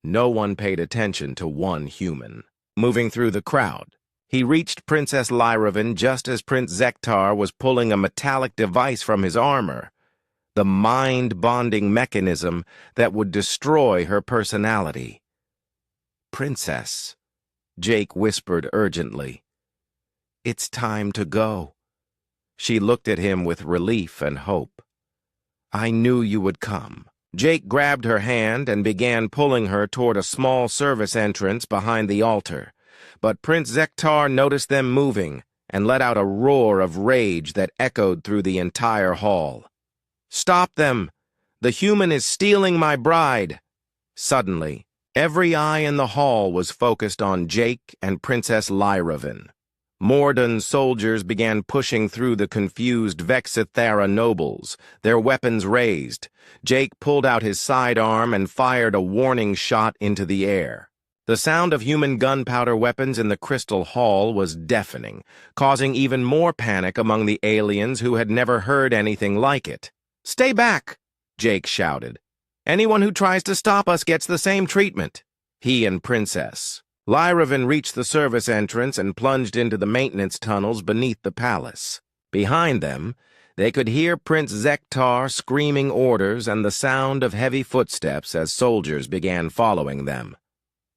no one paid attention to one human. Moving through the crowd, he reached Princess Lyraven just as Prince Zektar was pulling a metallic device from his armor, the mind-bonding mechanism that would destroy her personality. "Princess," Jake whispered urgently, "it's time to go." She looked at him with relief and hope. "I knew you would come." Jake grabbed her hand and began pulling her toward a small service entrance behind the altar. But Prince Zektar noticed them moving and let out a roar of rage that echoed through the entire hall. "Stop them! The human is stealing my bride!" Suddenly, every eye in the hall was focused on Jake and Princess Lyraven. Morden soldiers began pushing through the confused Vexithara nobles, their weapons raised. Jake pulled out his sidearm and fired a warning shot into the air. The sound of human gunpowder weapons in the crystal hall was deafening, causing even more panic among the aliens who had never heard anything like it. "Stay back!" Jake shouted. "Anyone who tries to stop us gets the same treatment." He and Princess Lyraven reached the service entrance and plunged into the maintenance tunnels beneath the palace. Behind them, they could hear Prince Zektar screaming orders and the sound of heavy footsteps as soldiers began following them.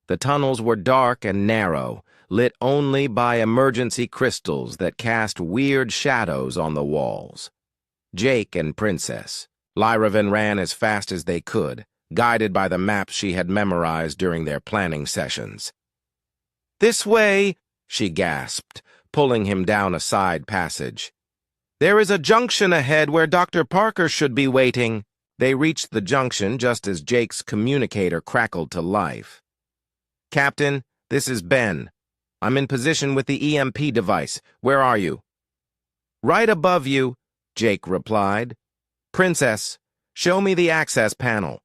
The tunnels were dark and narrow, lit only by emergency crystals that cast weird shadows on the walls. Jake and Princess Lyraven ran as fast as they could, guided by the maps she had memorized during their planning sessions. "This way," she gasped, pulling him down a side passage. There is a junction ahead where Dr. Parker should be waiting. They reached the junction just as Jake's communicator crackled to life. Captain, this is Ben. I'm in position with the EMP device. Where are you? Right above you, Jake replied. Princess, show me the access panel.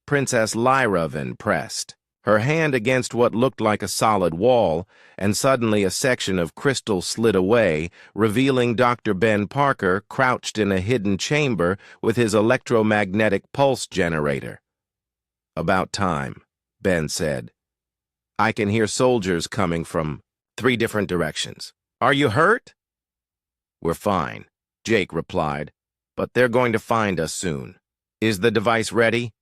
Princess Lyravan pressed, her hand against what looked like a solid wall, and suddenly a section of crystal slid away, revealing Dr. Ben Parker crouched in a hidden chamber with his electromagnetic pulse generator. About time, Ben said. I can hear soldiers coming from 3 different directions. Are you hurt? We're fine, Jake replied, but they're going to find us soon. Is the device ready?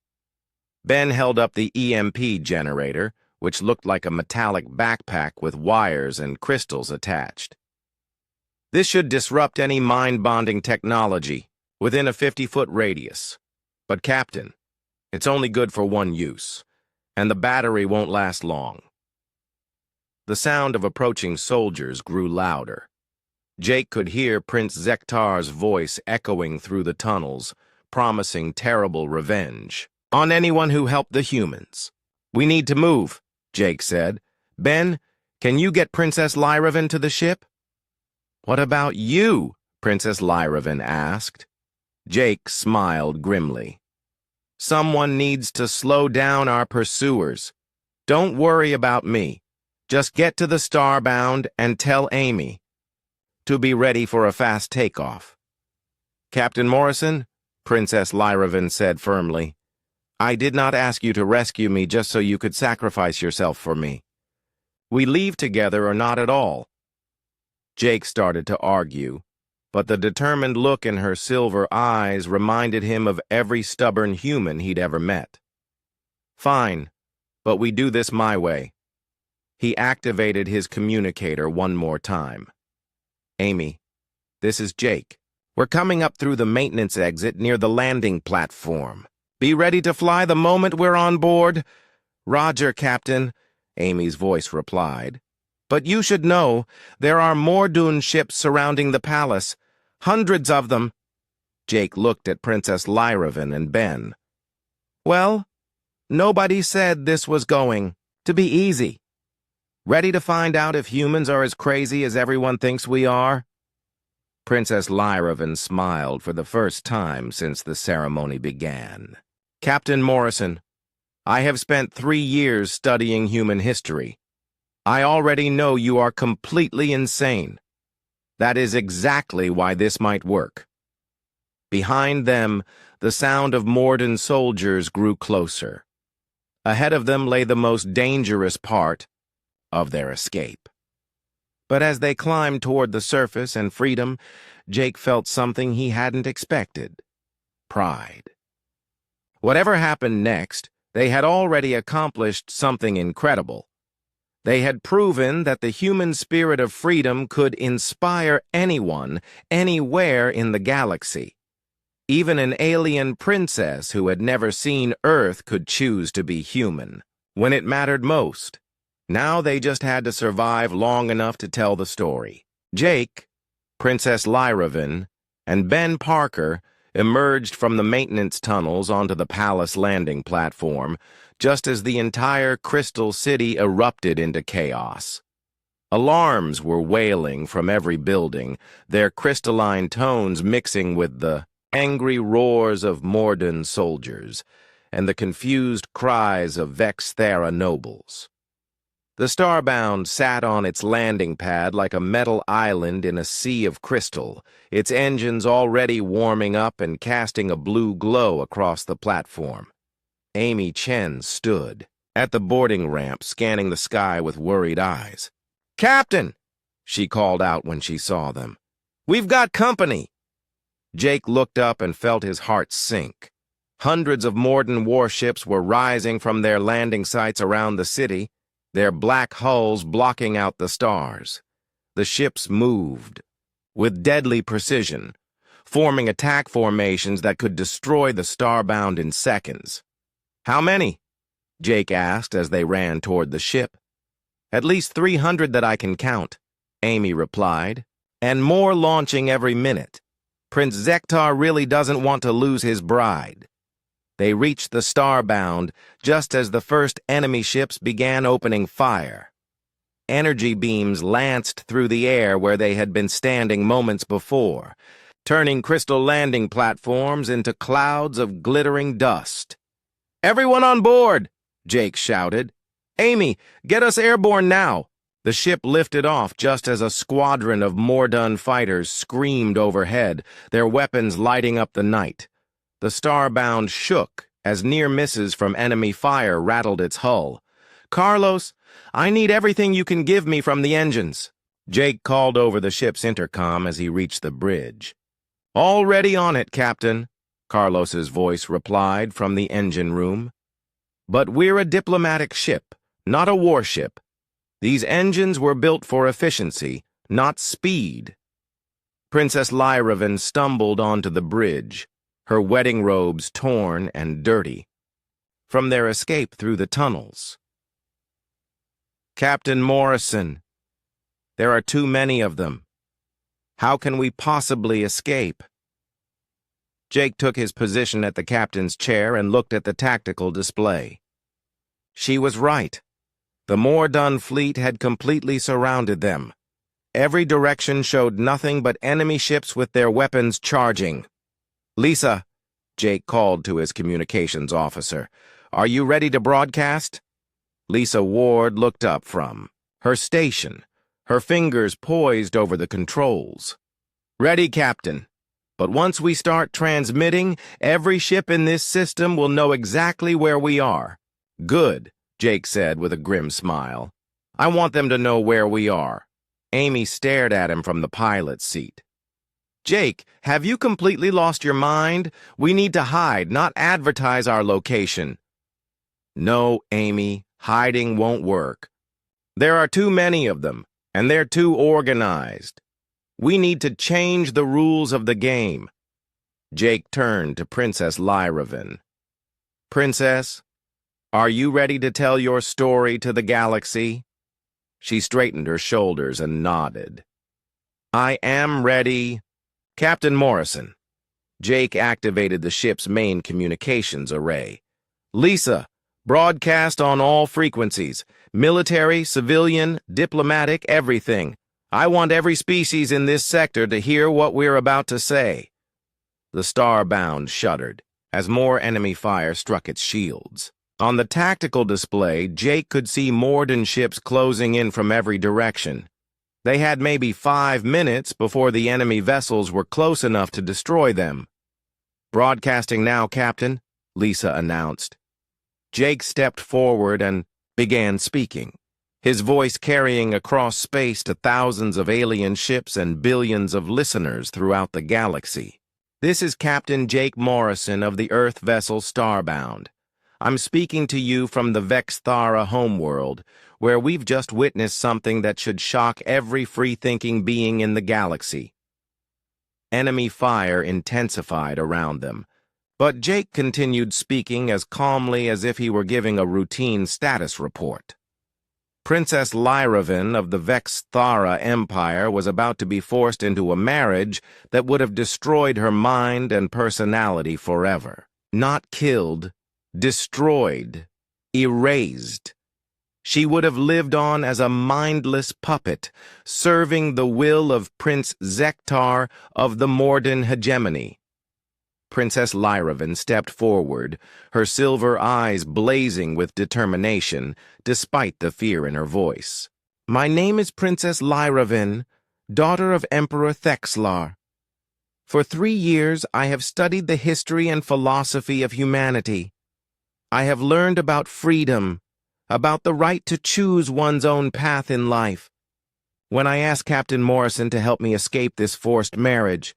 Ben held up the EMP generator, which looked like a metallic backpack with wires and crystals attached. This should disrupt any mind-bonding technology within a 50-foot radius. But, Captain, it's only good for 1 use, and the battery won't last long. The sound of approaching soldiers grew louder. Jake could hear Prince Zektar's voice echoing through the tunnels, promising terrible revenge on anyone who helped the humans. We need to move, Jake said. Ben, can you get Princess Lyravan to the ship? What about you? Princess Lyravan asked. Jake smiled grimly. Someone needs to slow down our pursuers. Don't worry about me. Just get to the Starbound and tell Amy to be ready for a fast takeoff. Captain Morrison, Princess Lyravan said firmly, I did not ask you to rescue me just so you could sacrifice yourself for me. We leave together or not at all. Jake started to argue, but the determined look in her silver eyes reminded him of every stubborn human he'd ever met. Fine, but we do this my way. He activated his communicator one more time. Amy, this is Jake. We're coming up through the maintenance exit near the landing platform. Be ready to fly the moment we're on board. Roger, Captain, Amy's voice replied. But you should know, there are more Dune ships surrounding the palace. Hundreds of them. Jake looked at Princess Lyravan and Ben. Well, nobody said this was going to be easy. Ready to find out if humans are as crazy as everyone thinks we are? Princess Lyravan smiled for the first time since the ceremony began. Captain Morrison, I have spent 3 years studying human history. I already know you are completely insane. That is exactly why this might work. Behind them, the sound of Morden soldiers grew closer. Ahead of them lay the most dangerous part of their escape. But as they climbed toward the surface and freedom, Jake felt something he hadn't expected. Pride. Whatever happened next, they had already accomplished something incredible. They had proven that the human spirit of freedom could inspire anyone, anywhere in the galaxy. Even an alien princess who had never seen Earth could choose to be human, when it mattered most. Now they just had to survive long enough to tell the story. Jake, Princess Lyravan, and Ben Parker emerged from the maintenance tunnels onto the palace landing platform, just as the entire Crystal City erupted into chaos. Alarms were wailing from every building, their crystalline tones mixing with the angry roars of Morden soldiers and the confused cries of Vexthera nobles. The Starbound sat on its landing pad like a metal island in a sea of crystal, its engines already warming up and casting a blue glow across the platform. Amy Chen stood at the boarding ramp, scanning the sky with worried eyes. "Captain!" she called out when she saw them. "We've got company!" Jake looked up and felt his heart sink. Hundreds of Morden warships were rising from their landing sites around the city, their black hulls blocking out the stars. The ships moved with deadly precision, forming attack formations that could destroy the Starbound in seconds. "How many?" Jake asked as they ran toward the ship. "At least 300 that I can count," Amy replied, "and more launching every minute." Prince Zektar really doesn't want to lose his bride. They reached the Starbound just as the first enemy ships began opening fire. Energy beams lanced through the air where they had been standing moments before, turning crystal landing platforms into clouds of glittering dust. "Everyone on board!" Jake shouted. "Amy, get us airborne now!" The ship lifted off just as a squadron of Mordan fighters screamed overhead, their weapons lighting up the night. The Starbound shook as near misses from enemy fire rattled its hull. "Carlos, I need everything you can give me from the engines." Jake called over the ship's intercom as he reached the bridge. "Already on it, Captain," Carlos's voice replied from the engine room. "But we're a diplomatic ship, not a warship. These engines were built for efficiency, not speed." Princess Lyravan stumbled onto the bridge, her wedding robes torn and dirty from their escape through the tunnels. "Captain Morrison, there are too many of them. How can we possibly escape?" Jake took his position at the captain's chair and looked at the tactical display. She was right. The Mordan fleet had completely surrounded them. Every direction showed nothing but enemy ships with their weapons charging. "Lisa," Jake called to his communications officer, "are you ready to broadcast?" Lisa Ward looked up from her station, her fingers poised over the controls. "Ready, Captain. But once we start transmitting, every ship in this system will know exactly where we are." "Good," Jake said with a grim smile. "I want them to know where we are." Amy stared at him from the pilot's seat. "Jake, have you completely lost your mind? We need to hide, not advertise our location." "No, Amy, hiding won't work. There are too many of them, and they're too organized. We need to change the rules of the game." Jake turned to Princess Lyravan. "Princess, are you ready to tell your story to the galaxy?" She straightened her shoulders and nodded. "I am ready." "Captain Morrison." Jake activated the ship's main communications array. "Lisa, broadcast on all frequencies. Military, civilian, diplomatic, everything. I want every species in this sector to hear what we're about to say." The Starbound shuddered as more enemy fire struck its shields. On the tactical display, Jake could see Mordan ships closing in from every direction. They had maybe 5 minutes before the enemy vessels were close enough to destroy them. "Broadcasting now, Captain," Lisa announced. Jake stepped forward and began speaking, his voice carrying across space to thousands of alien ships and billions of listeners throughout the galaxy. "This is Captain Jake Morrison of the Earth vessel Starbound. I'm speaking to you from the Vexthara homeworld, where we've just witnessed something that should shock every free-thinking being in the galaxy." Enemy fire intensified around them, but Jake continued speaking as calmly as if he were giving a routine status report. Princess Lyravan of the Vexthara Empire was about to be forced into a marriage that would have destroyed her mind and personality forever. Not killed, destroyed, erased. She would have lived on as a mindless puppet, serving the will of Prince Zektar of the Mordan hegemony. Princess Lyravan stepped forward, her silver eyes blazing with determination, despite the fear in her voice. "My name is Princess Lyravan, daughter of Emperor Thexlar. For 3 years I have studied the history and philosophy of humanity. I have learned about freedom, about the right to choose one's own path in life. When I asked Captain Morrison to help me escape this forced marriage,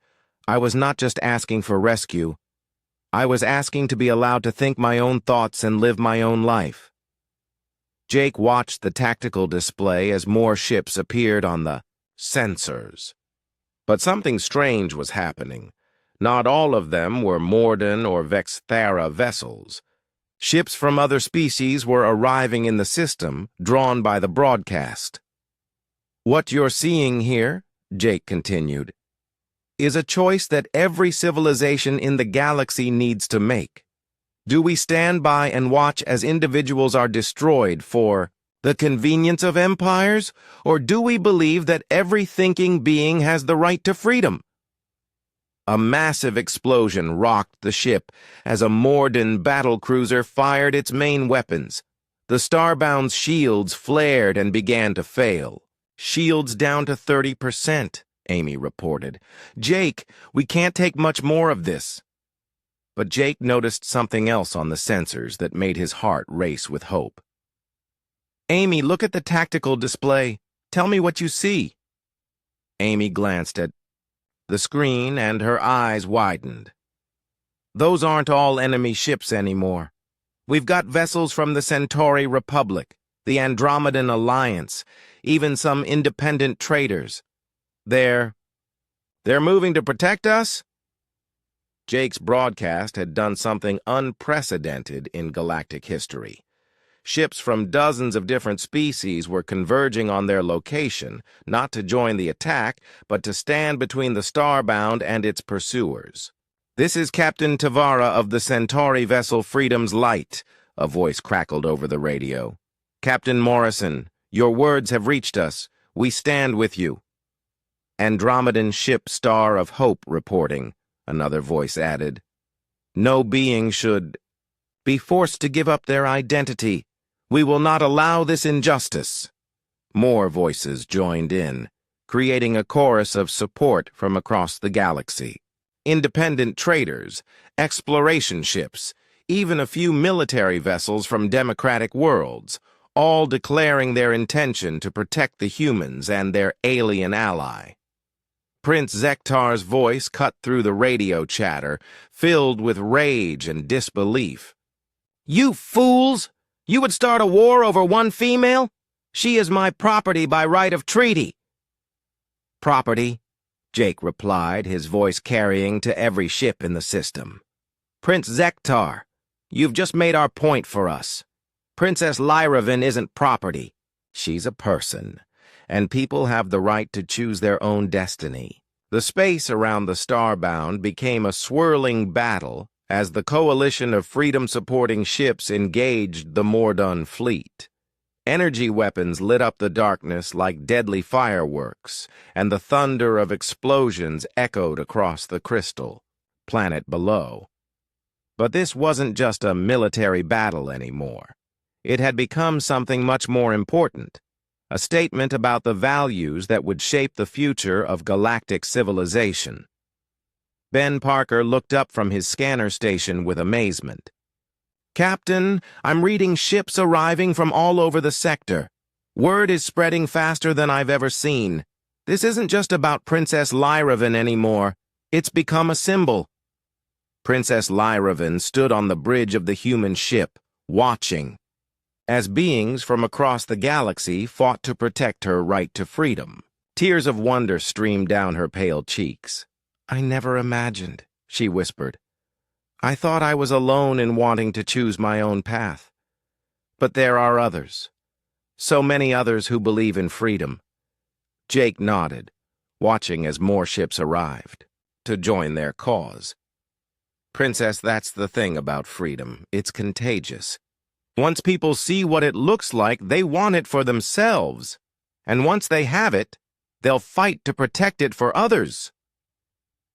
I was not just asking for rescue. I was asking to be allowed to think my own thoughts and live my own life." Jake watched the tactical display as more ships appeared on the sensors. But something strange was happening. Not all of them were Mordan or Vexthara vessels. Ships from other species were arriving in the system, drawn by the broadcast. "What you're seeing here," Jake continued, is a choice that every civilization in the galaxy needs to make. Do we stand by and watch as individuals are destroyed for the convenience of empires, or do we believe that every thinking being has the right to freedom? A massive explosion rocked the ship as a Morden battlecruiser fired its main weapons. The Starbound's shields flared and began to fail. "Shields down to 30%, Amy reported. "Jake, we can't take much more of this." But Jake noticed something else on the sensors that made his heart race with hope. "Amy, look at the tactical display. Tell me what you see." Amy glanced at the screen and her eyes widened. "Those aren't all enemy ships anymore. We've got vessels from the Centauri Republic, the Andromedan Alliance, even some independent traders. They're moving to protect us?" Jake's broadcast had done something unprecedented in galactic history. Ships from dozens of different species were converging on their location, not to join the attack, but to stand between the Starbound and its pursuers. "This is Captain Tavara of the Centauri vessel Freedom's Light," a voice crackled over the radio. "Captain Morrison, your words have reached us. We stand with you." "Andromedan ship Star of Hope reporting," another voice added. "No being should be forced to give up their identity. We will not allow this injustice." More voices joined in, creating a chorus of support from across the galaxy. Independent traders, exploration ships, even a few military vessels from democratic worlds, all declaring their intention to protect the humans and their alien ally. Prince Zektar's voice cut through the radio chatter, filled with rage and disbelief. "You fools! You would start a war over one female? She is my property by right of treaty." "Property," Jake replied, his voice carrying to every ship in the system. "Prince Zektar, you've just made our point for us. Princess Lyravan isn't property. She's a person, and people have the right to choose their own destiny." The space around the Starbound became a swirling battle as the coalition of freedom-supporting ships engaged the Morden fleet. Energy weapons lit up the darkness like deadly fireworks, and the thunder of explosions echoed across the crystal planet below. But this wasn't just a military battle anymore. It had become something much more important, a statement about the values that would shape the future of galactic civilization. Ben Parker looked up from his scanner station with amazement. "Captain, I'm reading ships arriving from all over the sector. Word is spreading faster than I've ever seen. This isn't just about Princess Lyravan anymore. It's become a symbol." Princess Lyravan stood on the bridge of the human ship, watching, as beings from across the galaxy fought to protect her right to freedom. Tears of wonder streamed down her pale cheeks. "I never imagined," she whispered. "I thought I was alone in wanting to choose my own path. But there are others. So many others who believe in freedom." Jake nodded, watching as more ships arrived to join their cause. "Princess, that's the thing about freedom. It's contagious. Once people see what it looks like, they want it for themselves. And once they have it, they'll fight to protect it for others."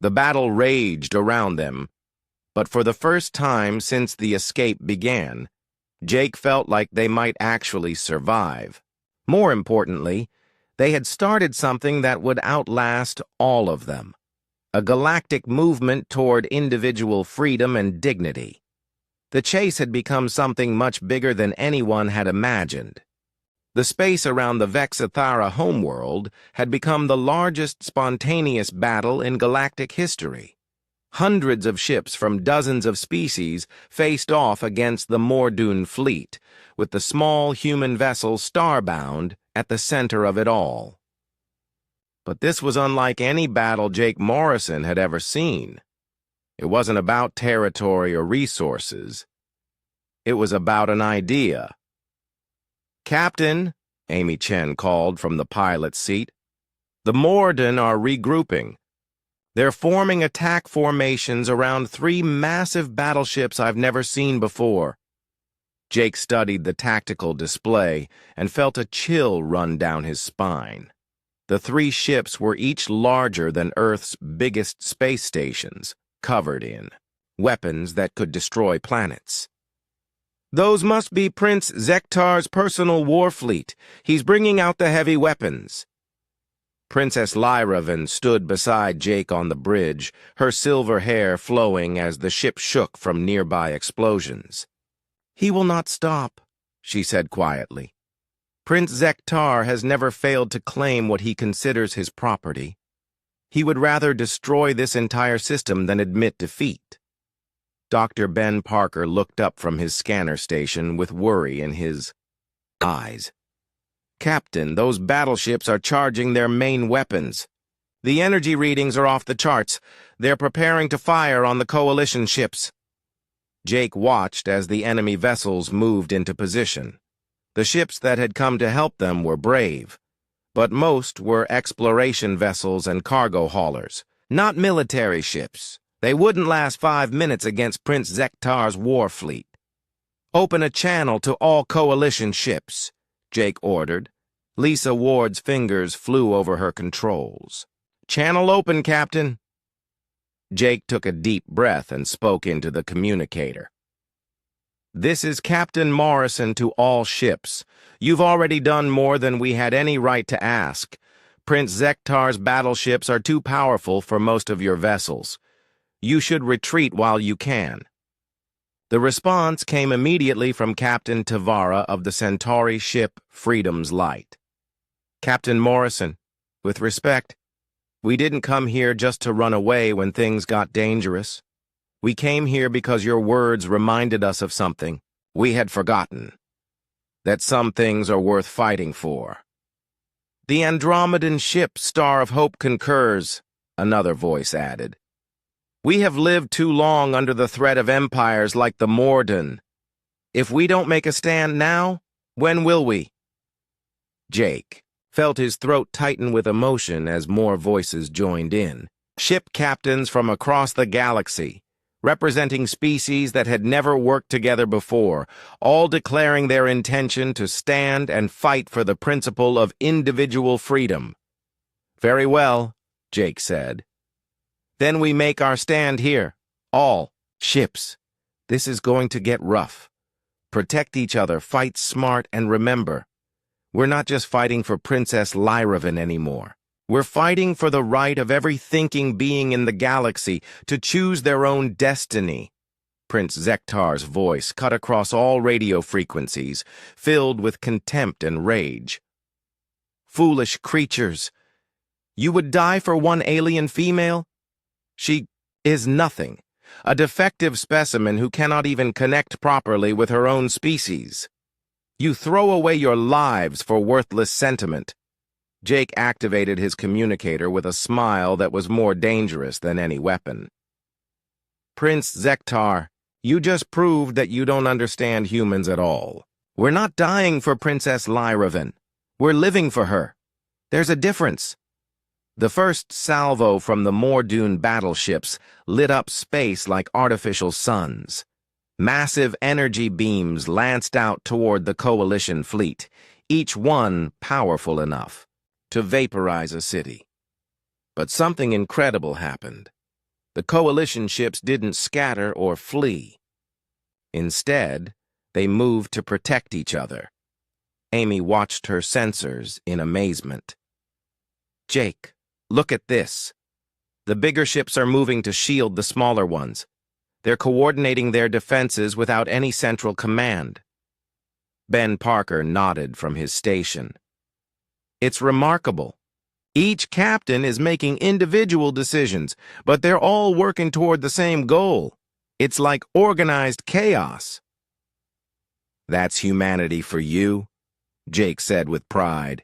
The battle raged around them, but for the first time since the escape began, Jake felt like they might actually survive. More importantly, they had started something that would outlast all of them, a galactic movement toward individual freedom and dignity. The chase had become something much bigger than anyone had imagined. The space around the Vexathara homeworld had become the largest spontaneous battle in galactic history. Hundreds of ships from dozens of species faced off against the Morden fleet, with the small human vessel Starbound at the center of it all. But this was unlike any battle Jake Morrison had ever seen. It wasn't about territory or resources. It was about an idea. "Captain," Amy Chen called from the pilot's seat, "the Morden are regrouping. They're forming attack formations around 3 massive battleships I've never seen before. Jake studied the tactical display and felt a chill run down his spine. The 3 ships were each larger than Earth's biggest space stations, covered in weapons that could destroy planets. Those must be Prince Zektar's personal war fleet. He's bringing out the heavy weapons. Princess Lyravan stood beside Jake on the bridge, her silver hair flowing as the ship shook from nearby explosions. "He will not stop," she said quietly. "Prince Zektar has never failed to claim what he considers his property. He would rather destroy this entire system than admit defeat." Dr. Ben Parker looked up from his scanner station with worry in his eyes. "Captain, those battleships are charging their main weapons. The energy readings are off the charts. They're preparing to fire on the coalition ships." Jake watched as the enemy vessels moved into position. The ships that had come to help them were brave, but most were exploration vessels and cargo haulers, not military ships. They wouldn't last 5 minutes against Prince Zektar's war fleet. "Open a channel to all coalition ships," Jake ordered. Lisa Ward's fingers flew over her controls. "Channel open, Captain." Jake took a deep breath and spoke into the communicator. "This is Captain Morrison to all ships. You've already done more than we had any right to ask. Prince Zektar's battleships are too powerful for most of your vessels. You should retreat while you can." The response came immediately from Captain Tavara of the Centauri ship Freedom's Light. "Captain Morrison, with respect, we didn't come here just to run away when things got dangerous. We came here because your words reminded us of something we had forgotten. That some things are worth fighting for." "The Andromedan ship Star of Hope concurs," another voice added. "We have lived too long under the threat of empires like the Morden. If we don't make a stand now, when will we?" Jake felt his throat tighten with emotion as more voices joined in. Ship captains from across the galaxy, representing species that had never worked together before, all declaring their intention to stand and fight for the principle of individual freedom. "Very well," Jake said. "Then we make our stand here. All ships. This is going to get rough. Protect each other, fight smart, and remember, we're not just fighting for Princess Lyravan anymore. We're fighting for the right of every thinking being in the galaxy to choose their own destiny." Prince Zektar's voice cut across all radio frequencies, filled with contempt and rage. "Foolish creatures! You would die for one alien female? She is nothing, a defective specimen who cannot even connect properly with her own species. You throw away your lives for worthless sentiment." Jake activated his communicator with a smile that was more dangerous than any weapon. "Prince Zektar, you just proved that you don't understand humans at all. We're not dying for Princess Lyravan. We're living for her. There's a difference." The first salvo from the Mordoon battleships lit up space like artificial suns. Massive energy beams lanced out toward the coalition fleet, each one powerful enough to vaporize a city. But something incredible happened. The coalition ships didn't scatter or flee. Instead, they moved to protect each other. Amy watched her sensors in amazement. "Jake, look at this. The bigger ships are moving to shield the smaller ones. They're coordinating their defenses without any central command." Ben Parker nodded from his station. "It's remarkable. Each captain is making individual decisions, but they're all working toward the same goal. It's like organized chaos." "That's humanity for you," Jake said with pride.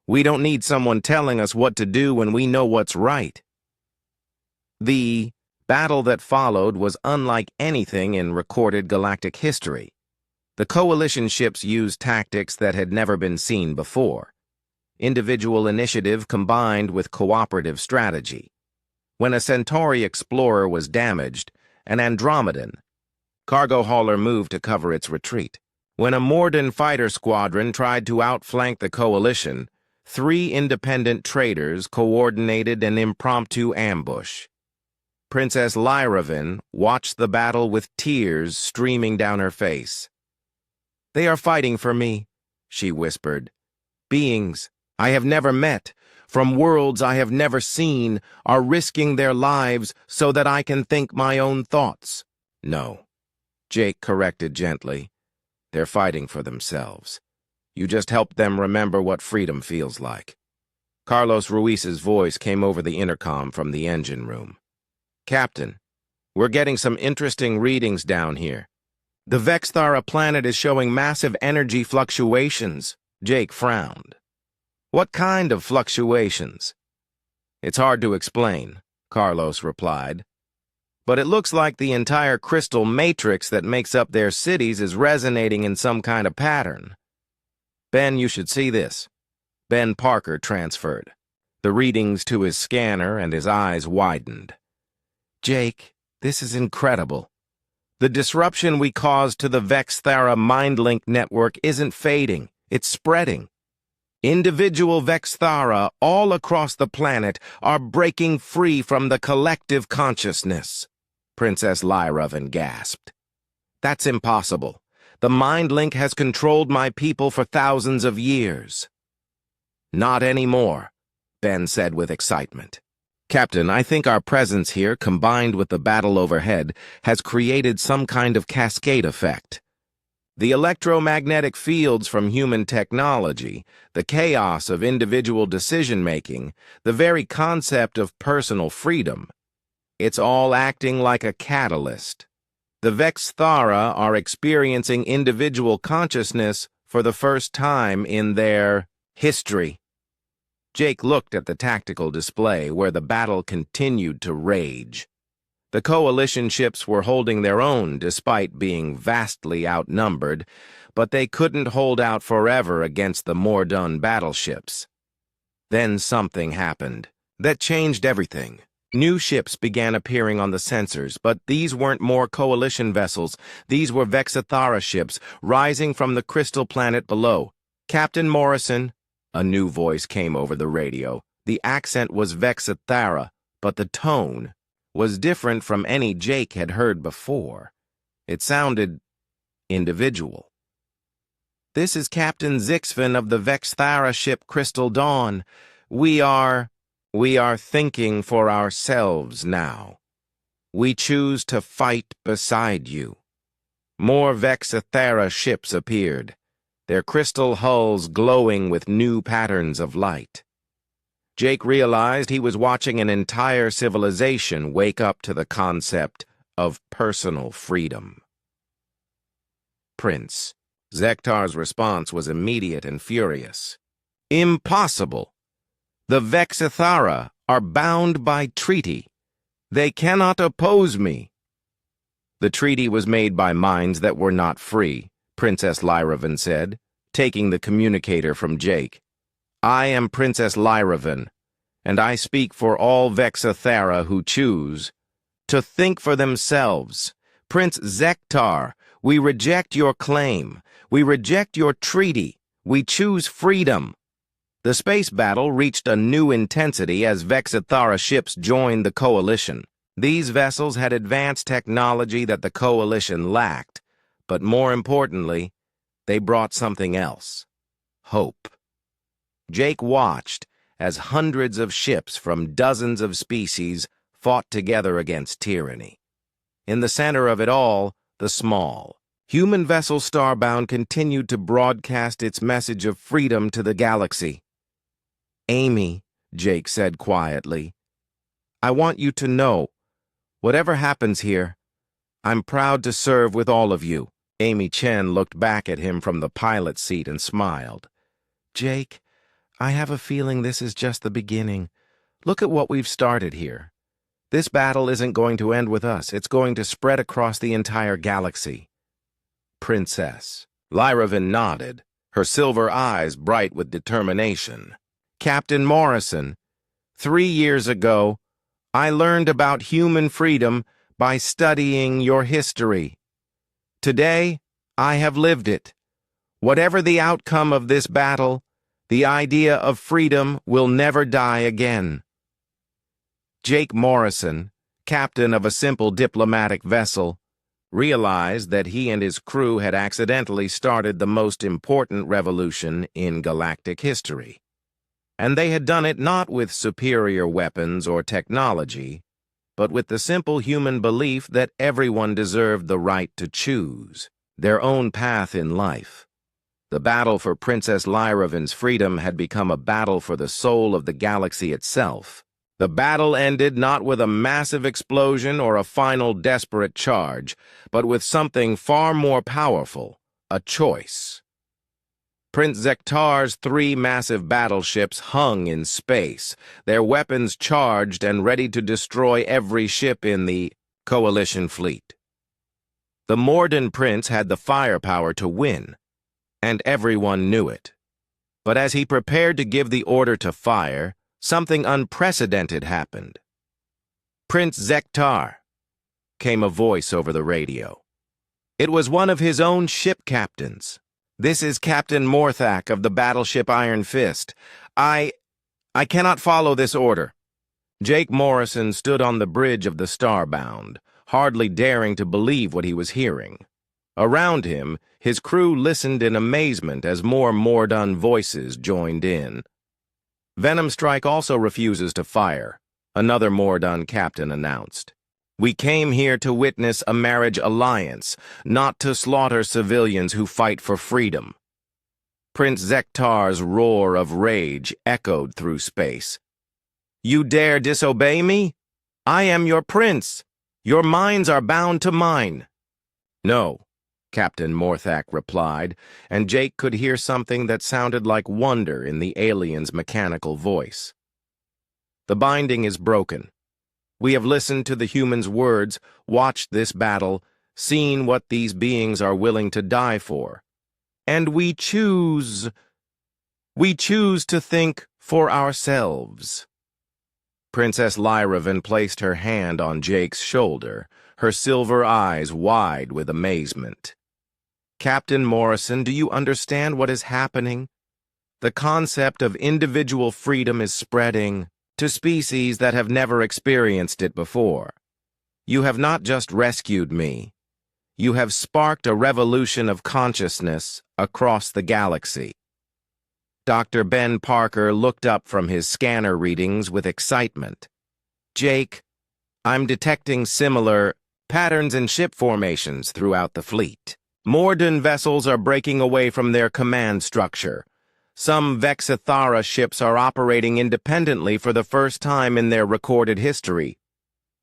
"We don't need someone telling us what to do when we know what's right." The battle that followed was unlike anything in recorded galactic history. The coalition ships used tactics that had never been seen before. Individual initiative combined with cooperative strategy. when a Centauri explorer was damaged, an Andromedan cargo hauler moved to cover its retreat. When a Morden fighter squadron tried to outflank the coalition, 3 independent traders coordinated an impromptu ambush. Princess Lyravan watched the battle with tears streaming down her face. "They are fighting for me," she whispered. "Beings I have never met, from worlds I have never seen, are risking their lives so that I can think my own thoughts." "No," Jake corrected gently. "They're fighting for themselves. You just helped them remember what freedom feels like." Carlos Ruiz's voice came over the intercom from the engine room. "Captain, we're getting some interesting readings down here. The Vexthara planet is showing massive energy fluctuations." Jake frowned. "What kind of fluctuations?" "It's hard to explain," Carlos replied. "But it looks like the entire crystal matrix that makes up their cities is resonating in some kind of pattern. Ben, you should see this." Ben Parker transferred the readings to his scanner, and his eyes widened. "Jake, this is incredible. The disruption we caused to the Vexthara MindLink network isn't fading, it's spreading. Individual Vexthara all across the planet are breaking free from the collective consciousness." Princess Lyravan gasped. "That's impossible. The MindLink has controlled my people for thousands of years." "Not anymore," Ben said with excitement. "Captain, I think our presence here, combined with the battle overhead, has created some kind of cascade effect. The electromagnetic fields from human technology, the chaos of individual decision-making, the very concept of personal freedom, it's all acting like a catalyst. The Vexthara are experiencing individual consciousness for the first time in their history." Jake looked at the tactical display where the battle continued to rage. The coalition ships were holding their own despite being vastly outnumbered, but they couldn't hold out forever against the Morden battleships. Then something happened that changed everything. New ships began appearing on the sensors, but these weren't more coalition vessels. These were Vexthara ships rising from the crystal planet below. "Captain Morrison," a new voice came over the radio. The accent was Vexthara, but the tone was different from any Jake had heard before. It sounded individual. "This is Captain Zixvan of the Vexthara ship Crystal Dawn. We are thinking for ourselves now. We choose to fight beside you." More Vexthara ships appeared, their crystal hulls glowing with new patterns of light. Jake realized he was watching an entire civilization wake up to the concept of personal freedom. "Prince." Zektar's response was immediate and furious. "Impossible! The Vexthara are bound by treaty. They cannot oppose me." "The treaty was made by minds that were not free," Princess Lyravan said, taking the communicator from Jake. "I am Princess Lyravan, and I speak for all Vexthara who choose to think for themselves. Prince Zektar, we reject your claim. We reject your treaty. We choose freedom." The space battle reached a new intensity as Vexthara ships joined the coalition. These vessels had advanced technology that the coalition lacked, but more importantly, they brought something else: hope. Jake watched as hundreds of ships from dozens of species fought together against tyranny. In the center of it all, the small, human vessel Starbound continued to broadcast its message of freedom to the galaxy. "Amy," Jake said quietly, "I want you to know, whatever happens here, I'm proud to serve with all of you." Amy Chen looked back at him from the pilot seat and smiled. "Jake, I have a feeling this is just the beginning. Look at what we've started here. This battle isn't going to end with us. It's going to spread across the entire galaxy." "Princess." Lyravan nodded, her silver eyes bright with determination. "Captain Morrison, 3 years ago, I learned about human freedom by studying your history. Today, I have lived it. Whatever the outcome of this battle, the idea of freedom will never die again. Jake Morrison, captain of a simple diplomatic vessel, realized that he and his crew had accidentally started the most important revolution in galactic history. And they had done it not with superior weapons or technology, but with the simple human belief that everyone deserved the right to choose their own path in life. The battle for Princess Lyraven's freedom had become a battle for the soul of the galaxy itself. The battle ended not with a massive explosion or a final desperate charge, but with something far more powerful, a choice. Prince Zektar's 3 massive battleships hung in space, their weapons charged and ready to destroy every ship in the coalition fleet. The Mordan Prince had the firepower to win, and everyone knew it. But as he prepared to give the order to fire, something unprecedented happened. "Prince Zektar," came a voice over the radio. It was one of his own ship captains. "This is Captain Morthak of the battleship Iron Fist. I cannot follow this order." Jake Morrison stood on the bridge of the Starbound, hardly daring to believe what he was hearing. Around him, his crew listened in amazement as more Mordan voices joined in. "Venom Strike also refuses to fire," another Mordan captain announced. "We came here to witness a marriage alliance, not to slaughter civilians who fight for freedom." Prince Zektar's roar of rage echoed through space. "You dare disobey me? I am your prince. Your minds are bound to mine." "No," Captain Morthak replied, and Jake could hear something that sounded like wonder in the alien's mechanical voice. "The binding is broken. We have listened to the humans' words, watched this battle, seen what these beings are willing to die for. And we choose to think for ourselves." Princess Lyraven placed her hand on Jake's shoulder, her silver eyes wide with amazement. "Captain Morrison, do you understand what is happening? The concept of individual freedom is spreading to species that have never experienced it before. You have not just rescued me. You have sparked a revolution of consciousness across the galaxy." Dr. Ben Parker looked up from his scanner readings with excitement. "Jake, I'm detecting similar patterns in ship formations throughout the fleet. Mordan vessels are breaking away from their command structure. Some Vexithara ships are operating independently for the first time in their recorded history.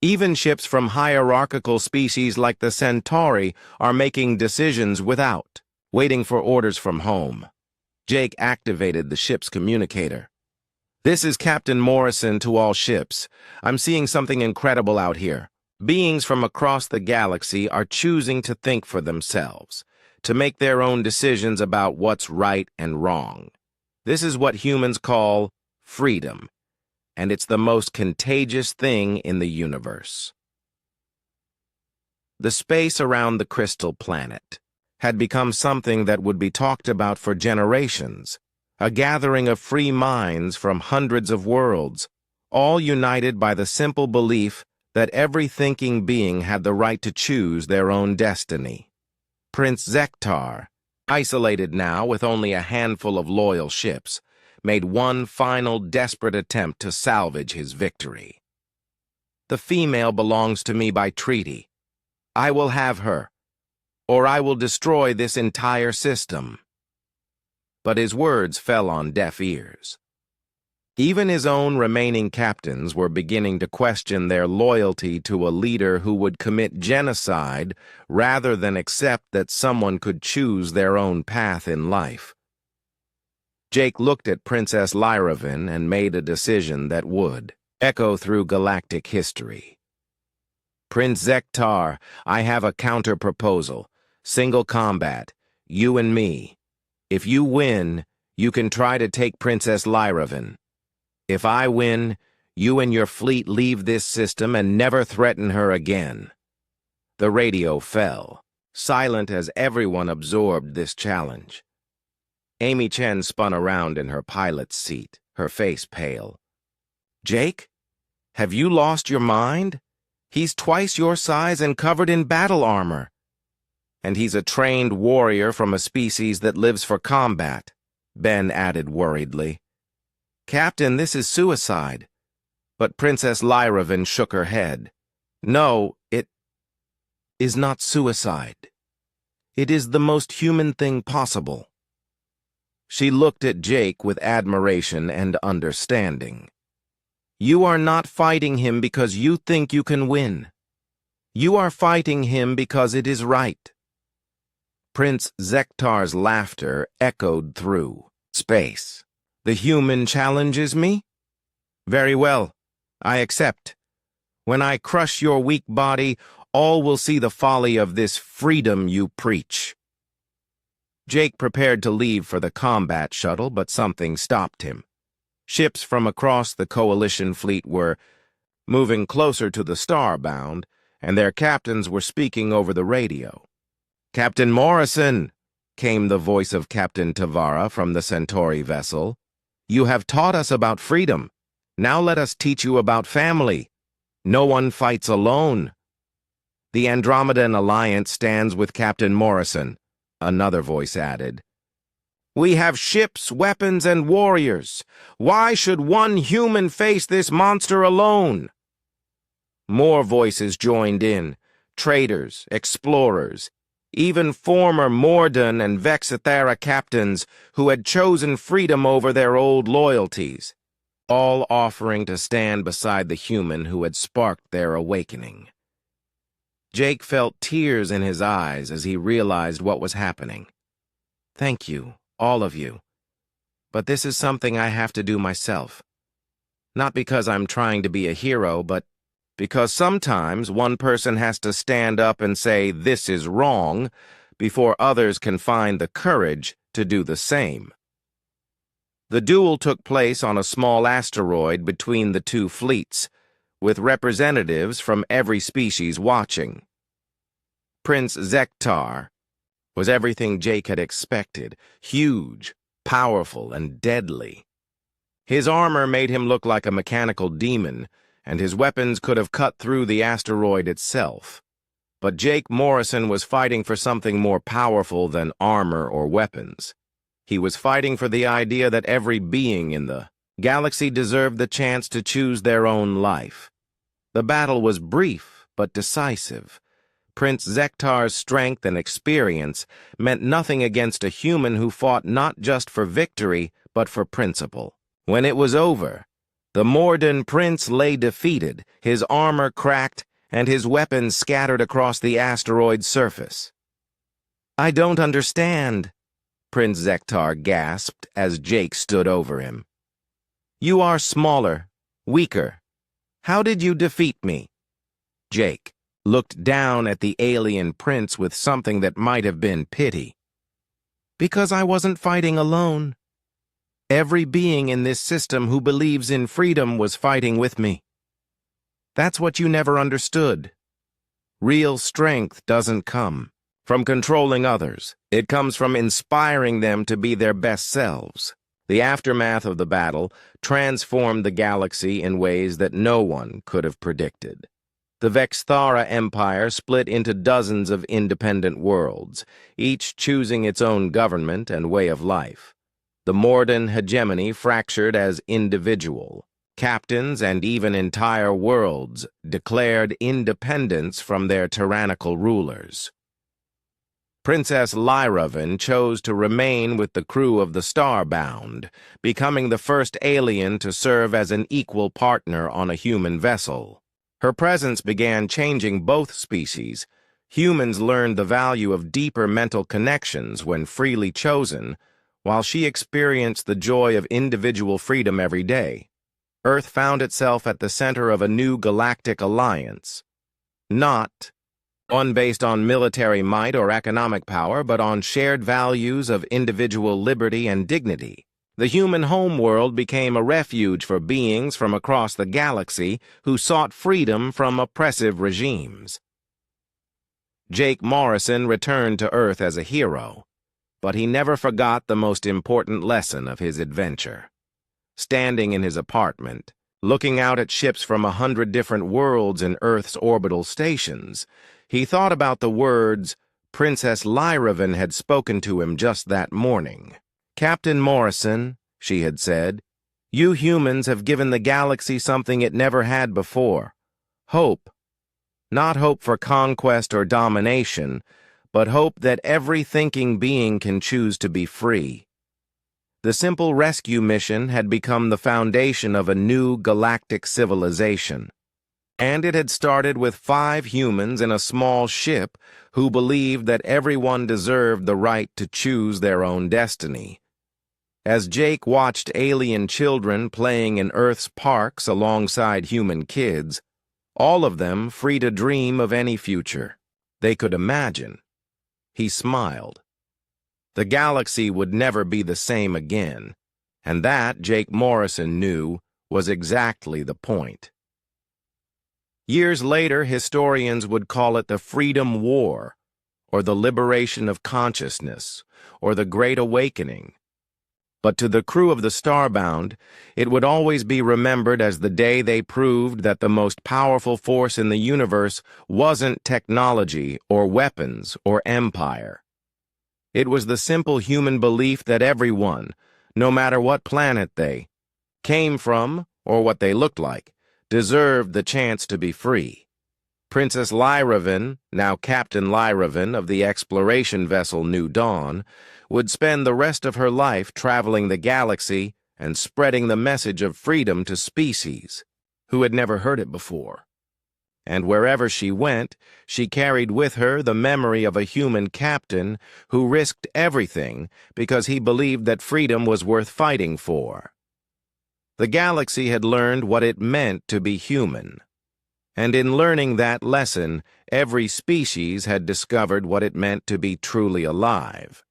Even ships from hierarchical species like the Centauri are making decisions without waiting for orders from home." Jake activated the ship's communicator. "This is Captain Morrison to all ships. I'm seeing something incredible out here. Beings from across the galaxy are choosing to think for themselves, to make their own decisions about what's right and wrong. This is what humans call freedom, and it's the most contagious thing in the universe." The space around the crystal planet had become something that would be talked about for generations, a gathering of free minds from hundreds of worlds, all united by the simple belief that every thinking being had the right to choose their own destiny. Prince Zektar, isolated now with only a handful of loyal ships, made one final desperate attempt to salvage his victory. "The female belongs to me by treaty. I will have her, or I will destroy this entire system." But his words fell on deaf ears. Even his own remaining captains were beginning to question their loyalty to a leader who would commit genocide rather than accept that someone could choose their own path in life. Jake looked at Princess Lyraven and made a decision that would echo through galactic history. "Prince Zektar, I have a counter-proposal. Single combat, you and me. If you win, you can try to take Princess Lyraven. If I win, You and your fleet leave this system and never threaten her again." The radio fell, silent as everyone absorbed this challenge. Amy Chen spun around in her pilot's seat, her face pale. "Jake? Have you lost your mind? He's twice your size and covered in battle armor. And he's a trained warrior from a species that lives for combat," Ben added worriedly. "Captain, this is suicide." But Princess Lyravan shook her head. "No, it is not suicide. It is the most human thing possible." She looked at Jake with admiration and understanding. "You are not fighting him because you think you can win. You are fighting him because it is right." Prince Zektar's laughter echoed through space. "The human challenges me? Very well, I accept. When I crush your weak body, all will see the folly of this freedom you preach." Jake prepared to leave for the combat shuttle, but something stopped him. Ships from across the Coalition fleet were moving closer to the Starbound, and their captains were speaking over the radio. "Captain Morrison," came the voice of Captain Tavara from the Centauri vessel, "you have taught us about freedom. Now let us teach you about family. No one fights alone." "The Andromedan Alliance stands with Captain Morrison," another voice added. "We have ships, weapons, and warriors. Why should one human face this monster alone?" More voices joined in, traders, explorers, even former Morden and Vexithera captains who had chosen freedom over their old loyalties, all offering to stand beside the human who had sparked their awakening. Jake felt tears in his eyes as he realized what was happening. "Thank you, all of you. But this is something I have to do myself. Not because I'm trying to be a hero, but because sometimes one person has to stand up and say this is wrong before others can find the courage to do the same." The duel took place on a small asteroid between the two fleets, with representatives from every species watching. Prince Zektar was everything Jake had expected: huge, powerful, and deadly. His armor made him look like a mechanical demon, and his weapons could have cut through the asteroid itself. But Jake Morrison was fighting for something more powerful than armor or weapons. He was fighting for the idea that every being in the galaxy deserved the chance to choose their own life. The battle was brief but decisive. Prince Zektar's strength and experience meant nothing against a human who fought not just for victory but for principle. When it was over, the Morden prince lay defeated, his armor cracked, and his weapons scattered across the asteroid's surface. "I don't understand," Prince Zektar gasped as Jake stood over him. "You are smaller, weaker. How did you defeat me?" Jake looked down at the alien prince with something that might have been pity. "Because I wasn't fighting alone. Every being in this system who believes in freedom was fighting with me. That's what you never understood. Real strength doesn't come from controlling others. It comes from inspiring them to be their best selves." The aftermath of the battle transformed the galaxy in ways that no one could have predicted. The Vexthara Empire split into dozens of independent worlds, each choosing its own government and way of life. The Morden hegemony fractured as individual. Captains and even entire worlds declared independence from their tyrannical rulers. Princess Lyravan chose to remain with the crew of the Starbound, becoming the first alien to serve as an equal partner on a human vessel. Her presence began changing both species. Humans learned the value of deeper mental connections when freely chosen, while she experienced the joy of individual freedom every day. Earth found itself at the center of a new galactic alliance. Not one based on military might or economic power, but on shared values of individual liberty and dignity. The human homeworld became a refuge for beings from across the galaxy who sought freedom from oppressive regimes. Jake Morrison returned to Earth as a hero, but he never forgot the most important lesson of his adventure. Standing in his apartment, looking out at ships from 100 different worlds and Earth's orbital stations, he thought about the words Princess Lyravan had spoken to him just that morning. "Captain Morrison," she had said, "you humans have given the galaxy something it never had before. Hope. Not hope for conquest or domination, but hope that every thinking being can choose to be free." The simple rescue mission had become the foundation of a new galactic civilization. And it had started with 5 humans in a small ship who believed that everyone deserved the right to choose their own destiny. As Jake watched alien children playing in Earth's parks alongside human kids, all of them free to dream of any future they could imagine, he smiled. The galaxy would never be the same again, and that, Jake Morrison knew, was exactly the point. Years later, historians would call it the Freedom War, or the liberation of consciousness, or the Great Awakening. But to the crew of the Starbound, it would always be remembered as the day they proved that the most powerful force in the universe wasn't technology or weapons or empire. It was the simple human belief that everyone, no matter what planet they came from or what they looked like, deserved the chance to be free. Princess Lyravan, now Captain Lyravan of the exploration vessel New Dawn, would spend the rest of her life traveling the galaxy and spreading the message of freedom to species who had never heard it before. And wherever she went, she carried with her the memory of a human captain who risked everything because he believed that freedom was worth fighting for. The galaxy had learned what it meant to be human. And in learning that lesson, every species had discovered what it meant to be truly alive.